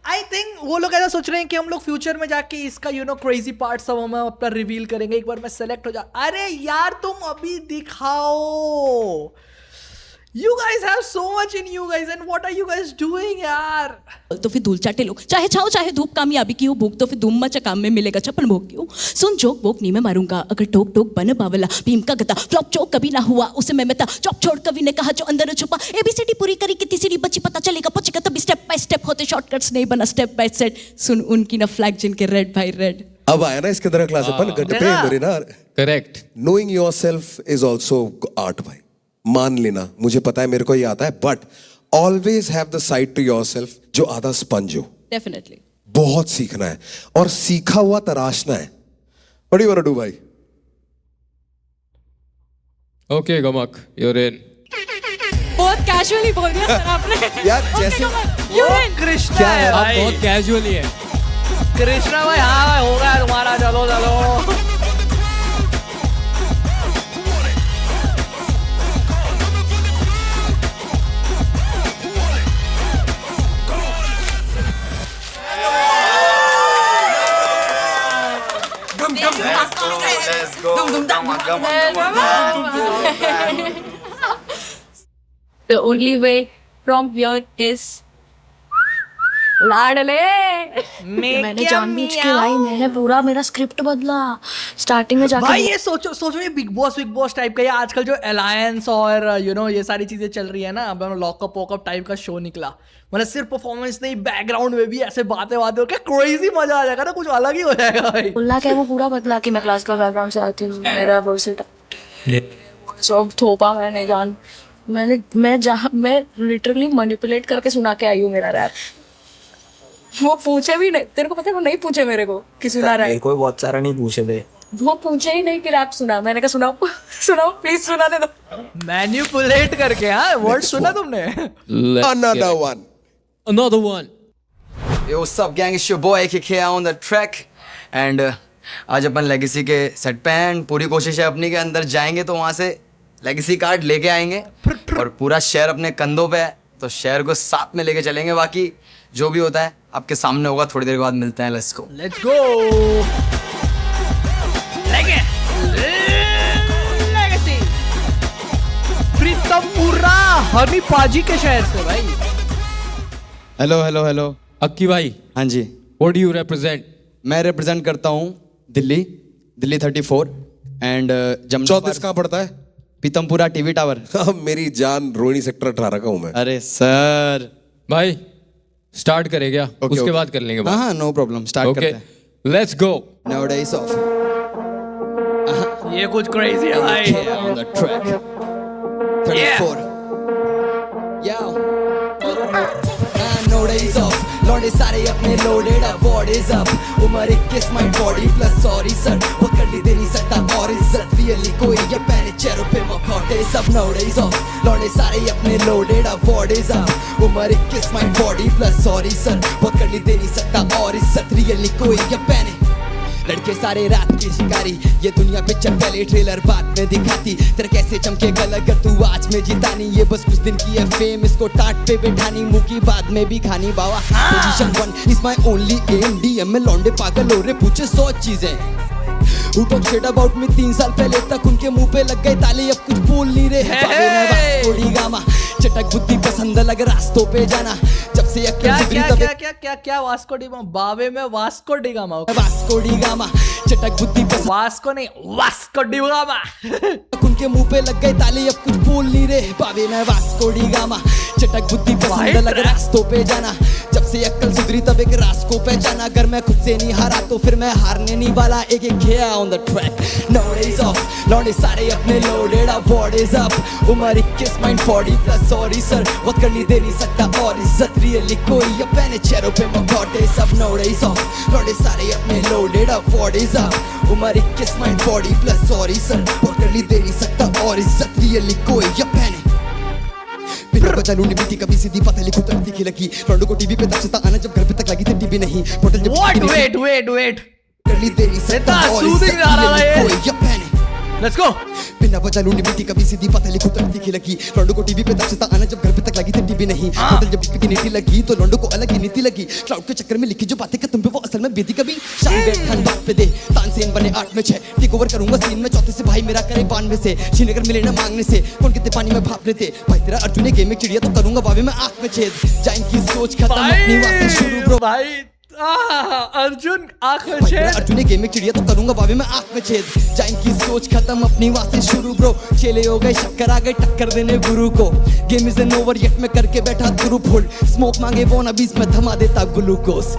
आई थिंक वो लोग ऐसा सोच रहे हैं कि हम लोग फ्यूचर में जाके इसका क्रेजी पार्ट सब हम अपना रिवील करेंगे एक बार मैं सेलेक्ट हो जा। अरे यार तुम अभी दिखाओ, you guys have so much in you guys and what are you guys doing यार? तो फिर धूल चाटे लो, चाहे छाओ चाहे धूप कामयाबी की हो भूख तो फिर धूम मचा काम में मिलेगा छप्पन भोग क्यों। सुन जोक बोक नहीं मैं मारूंगा अगर टोक टोक बन पावला, भीम का गदा फ्लॉप चौक कभी ना हुआ उसे मैं मेता, चौप छोड़ कवि ने कहा जो अंदर छुपा, एबीसीडी पूरी करी कितनी सीढ़ी बची पता चलेगा पहुंचेगा तभी, स्टेप बाय स्टेप होते शॉर्टकट्स नहीं बना स्टेप बाय स्टेप। सुन उनकी ना फ्लैग जिनके रेड भाई रेड। अब आया ना इसके अंदर क्लास अपन गड्ढे पे मेरे ना। Correct. Knowing yourself is also art भाई, मान लेना मुझे पता है मेरे को ये आता है, but always have the side to yourself जो आधा स्पंज हो। डेफिनेटली बहुत सीखना है और सीखा हुआ तराशना है। What do you want to do भाई? Okay, Gamak, you're in. Casually बोल दिया सर आपने। यार जैसे You win. कृष्णा है आप भाई, बहुत कैजुअली है। कृष्णा भाई। हाँ भाई, हो गया तुम्हारा, चलो चलो। The only way from here is लाडले। मैंने जानबूझ के भाई, मैंने पूरा मेरा स्क्रिप्ट बदला स्टार्टिंग में जाके। भाई ये सोचो ये बिग बॉस टाइप का, ये आजकल जो अलायंस और ये सारी चीजें चल रही है ना, अब लॉकअप वॉकअप टाइप का शो निकला, मतलब सिर्फ परफॉर्मेंस नहीं, बैकग्राउंड में भी ऐसे बातें हो क्या क्रेजी मजा आ जाएगा ना, कुछ अलग ही हो जाएगा भाई। बोला क्या वो पूरा बदला कि मैं क्लास का बैकग्राउंड से आती हूँ, मेरा वर्सेटाइल सब थोपा मैंने जान। मैं लिटरली मैनिपुलेट करके सुना के आई हूँ मेरा रैप। वो पूछे भी नहीं, तेरे को पता है वो नहीं पूछे मेरे को कि सुना रहा है। कोई बहुत सारा नहीं पूछे थे, वो पूछे ही नहीं कि रैप सुना। मैंने कहा सुनाओ सुनाओ प्लीज सुना दे दो। मैनिपुलेट करके, हाँ वर्ड सुना तुमने। another one. Another one. Yo, what's up gang, it's your boy KK on the track and आज अपन लेगेसी के सेट पे हैं। पूरी कोशिश है अपनी के अंदर जाएंगे तो वहाँ से लेगेसी कार्ड लेके आएंगे और पूरा शहर अपने कंधों पे है, तो शहर को साथ में लेके चलेंगे। बाकी जो भी होता है आपके सामने होगा, थोड़ी देर के बाद मिलते हैं। Let's go let's go. Legacy Pritampura हमी पाजी के शहर से भाई। हेलो हेलो हेलो अक्की भाई, हाँ जी, what do you represent? मैं रिप्रेजेंट करता हूँ दिल्ली 34 एंड 34 कहाँ पड़ता है? Pitampura TV tower. हाँ, मेरी जान रोहिणी सेक्टर 18 का हूँ मैं। अरे सर भाई स्टार्ट करें क्या? उसके बाद कर लेंगे हाँ हाँ नो प्रॉब्लम, स्टार्ट करते ओके हैं। Let's go. Nowadays off ये कुछ क्रेजी है भाई। on the track 34 Yo Nowadays off लौंडे सारे अपने loaded up, what is up? उम्र 21 my body plus sorry sir, वो कर ली दे नहीं सकता और इज्जत really कोई ये पहले चेहरों पे मखौटे सब। Nowadays off लौंडे सारे अपने loaded up, what is up? उम्र 21 my body plus sorry sir, वो कर ली दे नहीं सकता और इज्जत really कोई ये पहने। लड़के सारे रात के शिकारी, ये दुनिया पिक्चर पहले ट्रेलर बाद में दिखाती। तेरा कैसे चमकेगा अगर तू आज में जितानी, ये बस कुछ दिन की है फेम, इसको टाट पे बैठानी, मुंह की बाद में भी खानी बावा। Position 1 is my only aim, DM में लौंडे पागल हो रहे पूछे 100 चीजें। Who talk shit about me 3 साल पहले तक उनके मुंह पे लग गए ताले, अब कुछ बोल नहीं रहे। चटक बुद्धि पसंद लग रास्तों पे जाना, जब से क्या वास्को डी गामा, बावे में Vasco D gamma, Vasco D gamma चटक बुद्धि पसंद, वास्को नहीं वास्को डी गामा। उनके मुंह पे लग गए ताले, अब कुछ बोल नहीं रहे। बावे में वास्को डी गामा चटक बुद्धि पसंद लग रास्तों पे जाना, जब से अक्ल सुधरी तब एक रास को पहचाना। अगर मैं खुद से नहीं हारा तो फिर मैं हारने नहीं वाला। एक खेया on the track Nowadays off लौंडे सारे अपने loaded up, what is up? उम्र 21 mind 40 plus sorry sir, वक्त करनी दे नहीं सकता और इज्जत really कोई ये पहने चेहरों पे मखौटे सब। Nowadays off लौंडे सारे अपने loaded up, what is up? उम्र 21 mind 40 plus sorry sir, वक्त करनी दे नहीं सकता और इज्जत really कोई ये पहने। बिना बचा लूनी बीती कभी सीधी पतली खुद दिखी लगी, लौंडों को टीवी पे तब से आना जब घर पे तक लगी थी टीवी नहीं। Wait let's go. बिना वजह लूनी बीती कभी सीधी पतली खुद दिखी लगी, लौंडों को टीवी पे तब से आना जब घर पे तक लगी थी टीवी नहीं। होटल जब की नीति लगी तो लौंडों को अलग ही नीति लगी। क्लाउड के चक्कर में लिखी जो बातें तुम पे वो असल में बीती कभी। शाम बैठ खान बात पे दे तानसेन बने 8 में 6, टेक ओवर करूंगा सीन में चौथे से भाई मेरा करे 92 से। श्रीनगर मिले ना मांगने से कौन कितने पानी में भाप लेते, भाई तेरा अर्जुन गेम में चिड़िया तो करूंगा बावे में आंख में छेद। जाइन की सोच खत्म अपनी बात से शुरू ब्रो भाई। अर्जुन आंख में छेद, अर्जुन गेम में चिड़िया तो करूंगा बावे में आंख में छेद। जाइन की सोच खत्म अपनी बात से शुरू ब्रो, चेले हो गए शक्कर आ गए टक्कर देने गुरु को। Game is an over yet में करके बैठा गुरु फुल, स्मोक मांगे वो ना बीच में थमा देता ग्लूकोज।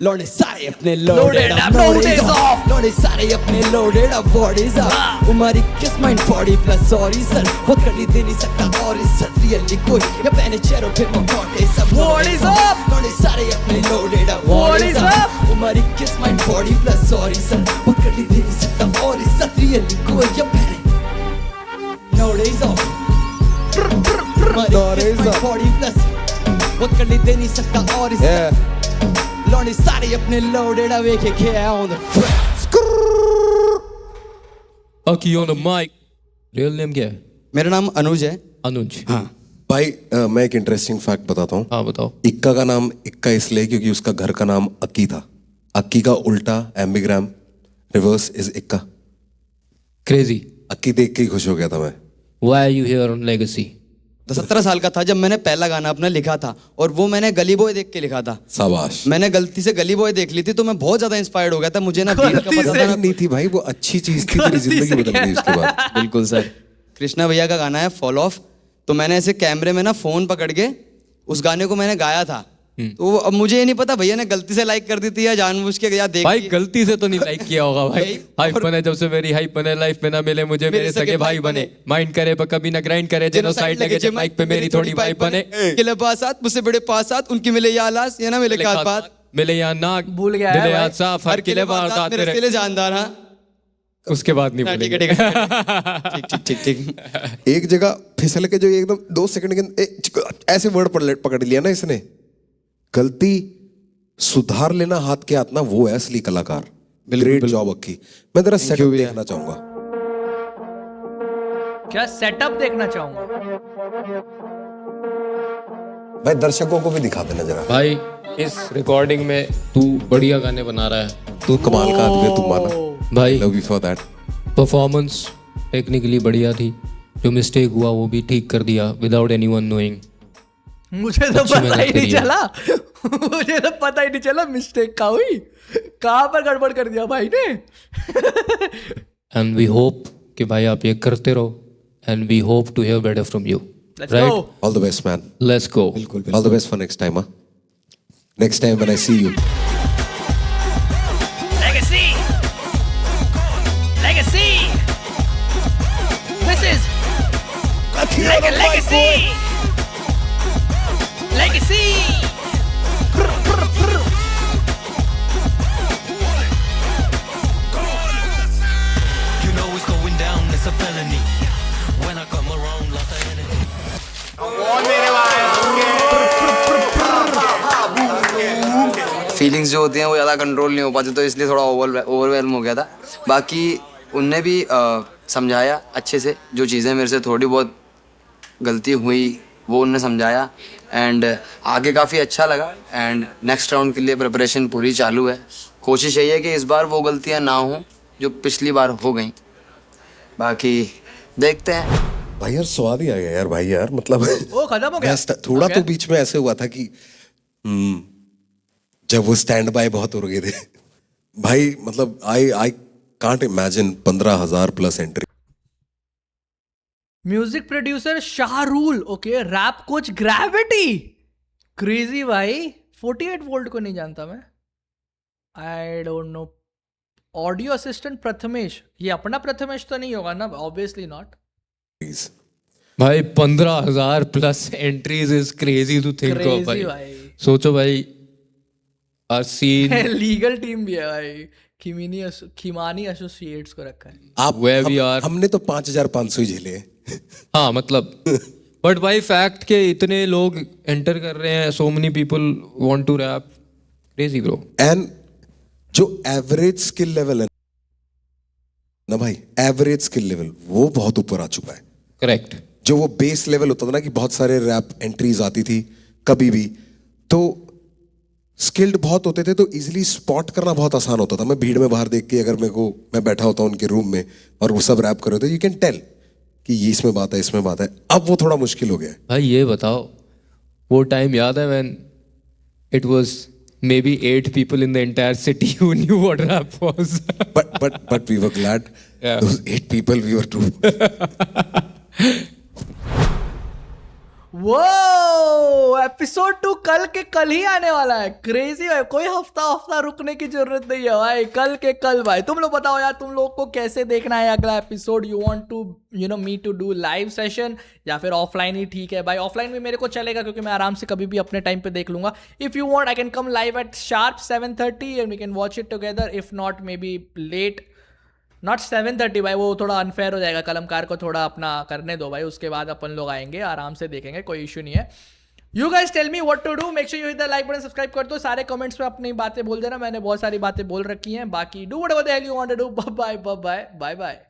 लौंडे सारे अपने loaded up, Nowadays off लौंडे सारे अपने loaded up, what is up? उम्र 21 mind 40 plus sorry sir, वो करनी दे नहीं सकता और इज्जत really कोई ये पहने चेहरों पे मखौटे सब। What is up? लौंडे सारे अपने loaded up, What is up? उम्र 21 mind 40 plus sorry sir, वो करनी दे नहीं सकता और इज्जत really कोई ये पहने Nowadays off Noise up. Body plus वो कर दे नहीं सकता और इस लौंडे सारे अपने लोडेड अवे के खेया on the Aki on the mic. Real name क्या है? मेरा नाम अनुज है अनुज. हाँ भाई मैं एक इंटरेस्टिंग फैक्ट बताता हूँ. हाँ बताओ. इक्का का नाम इक्का इसलिए क्योंकि उसका घर का नाम अक्की था. अक्की का उल्टा एम्बिग्राम रिवर्स इज इक्का. Crazy. अक्की देख के ही खुश हो गया था मैं. Why are you here on Legacy? तो 17 साल का था जब मैंने पहला गाना अपना लिखा था और वो मैंने गली बॉय देख के लिखा था. शाबाश. मैंने गलती से गली बॉय देख ली थी तो मैं बहुत ज्यादा इंस्पायर्ड हो गया था. मुझे ना बीट का पता था ना नहीं थी भाई, वो अच्छी चीज थी, तेरी जिंदगी बदल गई उसके बाद. बिल्कुल सर. कृष्णा भैया का गाना है फॉल ऑफ. तो मैंने ऐसे कैमरे में ना फोन पकड़ के उस गाने को मैंने गाया था. तो अब मुझे ये नहीं पता भैया ने गलती से लाइक कर दी थी या जानबूझ के या देख भाई के- गलती से तो नहीं लाइक किया होगा भाई. हाइप बने जब से मेरी हाइप बने लाइफ में ना मिले मुझे मेरे सगे भाई बने. माइंड करे पर कभी ना ग्राइंड करे जेनोसाइड लगे जब माइक पे मेरी थोड़ी वाइब बने. किले पास आत मुझसे बड़े पास आत उनकी मिले या लाश या ना मिले खात पात मिले या नाक भूल गया है मिले भाई. हाथ साफ हर किले वारदात मेरे तेरे. सिले जानदार. हाँ उसके बाद नहीं हाँ, ठीक है बोलेंगे. ठीक है ठीक ठीक ठीक ठीक. एक जगह फिसल के जो एकदम 2 सेकंड के अंदर ऐसे वर्ड पकड़ लिया ना इसने. गलती सुधार लेना हाथ के हाथ ना, वो है असली कलाकार. ग्रेट जॉब अक्की. मैं तेरा सेटअप देखना चाहूंगा. क्या सेटअप देखना चाहूंगा. भाई दर्शकों को भी दिखा देना जरा. भाई इस रिकॉर्डिंग में तू बढ़िया गाने बना रहा है तू कमाल का आदमी है, तू माना. भाई. Love you for that. Performance technically बढ़िया थी. जो मिस्टेक हुआ वो भी ठीक कर दिया विदाउट एनीवन नोइंग. मुझे तो अच्छी पता मेहनत ही नहीं करी है. चला. मुझे तो पता ही नहीं चला मिस्टेक का हुई. कहाँ पर गड़बड़ कर दिया भाई ने. एंड वी होप कि भाई आप ये करते रहो and we hope to hear better from you. Let's right. go. All the best man. Let's go. All the best for next time. Next time when I see you. Legacy. Legacy. This is legacy. Legacy. You know it's going down, it's a felony. When I come around, lot of enemy. Feelings जो होती हैं वो ज़्यादा control नहीं हो पाती तो इसलिए थोड़ा ओवरवेलम हो गया था. बाकी उनने भी समझाया अच्छे से. जो चीज़ें मेरे से थोड़ी बहुत गलती हुई वो उनने समझाया एंड आगे काफ़ी अच्छा लगा. एंड नेक्स्ट राउंड के लिए प्रिपरेशन पूरी चालू है. कोशिश यही है कि इस बार वो गलतियाँ ना हों जो पिछली बार हो गई. बाकी देखते हैं. भाई यार स्वाद ही आ गया यार. भाई यार मतलब वो खत्म हो गया. थोड़ा तो बीच में ऐसे हुआ था कि जब वो स्टैंड बाय बहुत हो गए थे भाई. मतलब I can't imagine 15,000 plus entry. Music producer Shahrul. Okay. Rap coach Gravity. Crazy भाई. 48 वोल्ट को नहीं जानता मैं. I don't know. Audio assistant Prathamesh. ये अपना प्रथमेश तो नहीं होगा ना. Obviously not. भाई 15,000 plus entries is crazy to think of भाई. सोचो भाई आर सीन लीगल टीम भी है भाई. खिमानी एसोसिएट्स को रखा है. आप Where we are. हमने तो 5,500 ही झेले. हाँ मतलब बट भाई फैक्ट के इतने लोग एंटर कर रहे हैं. So many people want to rap. Crazy bro. And जो एवरेज स्किल लेवल है ना भाई, एवरेज स्किल लेवल वो बहुत ऊपर आ चुका है. करेक्ट. जो वो बेस लेवल होता था ना कि बहुत सारे रैप एंट्रीज आती थी कभी भी, तो स्किल्ड बहुत होते थे तो इजीली स्पॉट करना बहुत आसान होता था. मैं भीड़ में बाहर देख के अगर मैं बैठा होता हूँ उनके रूम में और वो सब रैप कर रहे थे, यू कैन टेल कि ये इसमें बात है इसमें बात है. अब वो थोड़ा मुश्किल हो गया है. भाई ये बताओ वो टाइम याद है when it was maybe 8 people in the entire city who knew what rap was. but we were glad. Yeah. Those 8 people we were true. वो एपिसोड 2 कल के कल ही आने वाला है. क्रेजी है. कोई हफ्ता रुकने की जरूरत नहीं है भाई. कल के कल भाई. तुम लोग बताओ यार तुम लोग को कैसे देखना है अगला episode. You want to me to do live session या फिर ऑफलाइन ही ठीक है भाई. ऑफलाइन भी मेरे को चलेगा क्योंकि मैं आराम से कभी भी अपने टाइम पे देख लूंगा. If you want I can come live at sharp 7:30 and we can watch it together. If not maybe late not 7:30 भाई, वो थोड़ा अनफेयर हो जाएगा, कलमकार को थोड़ा अपना करने दो भाई, उसके बाद अपन लोग आएंगे, आराम से देखेंगे, कोई इशू नहीं है। You guys tell me what to do, make sure you hit the like button, subscribe कर दो, सारे कमेंट्स में अपनी बातें बोल देना, मैंने बहुत सारी बातें बोल रखी हैं, बाकी do whatever the hell you want to do, bye bye bye bye bye.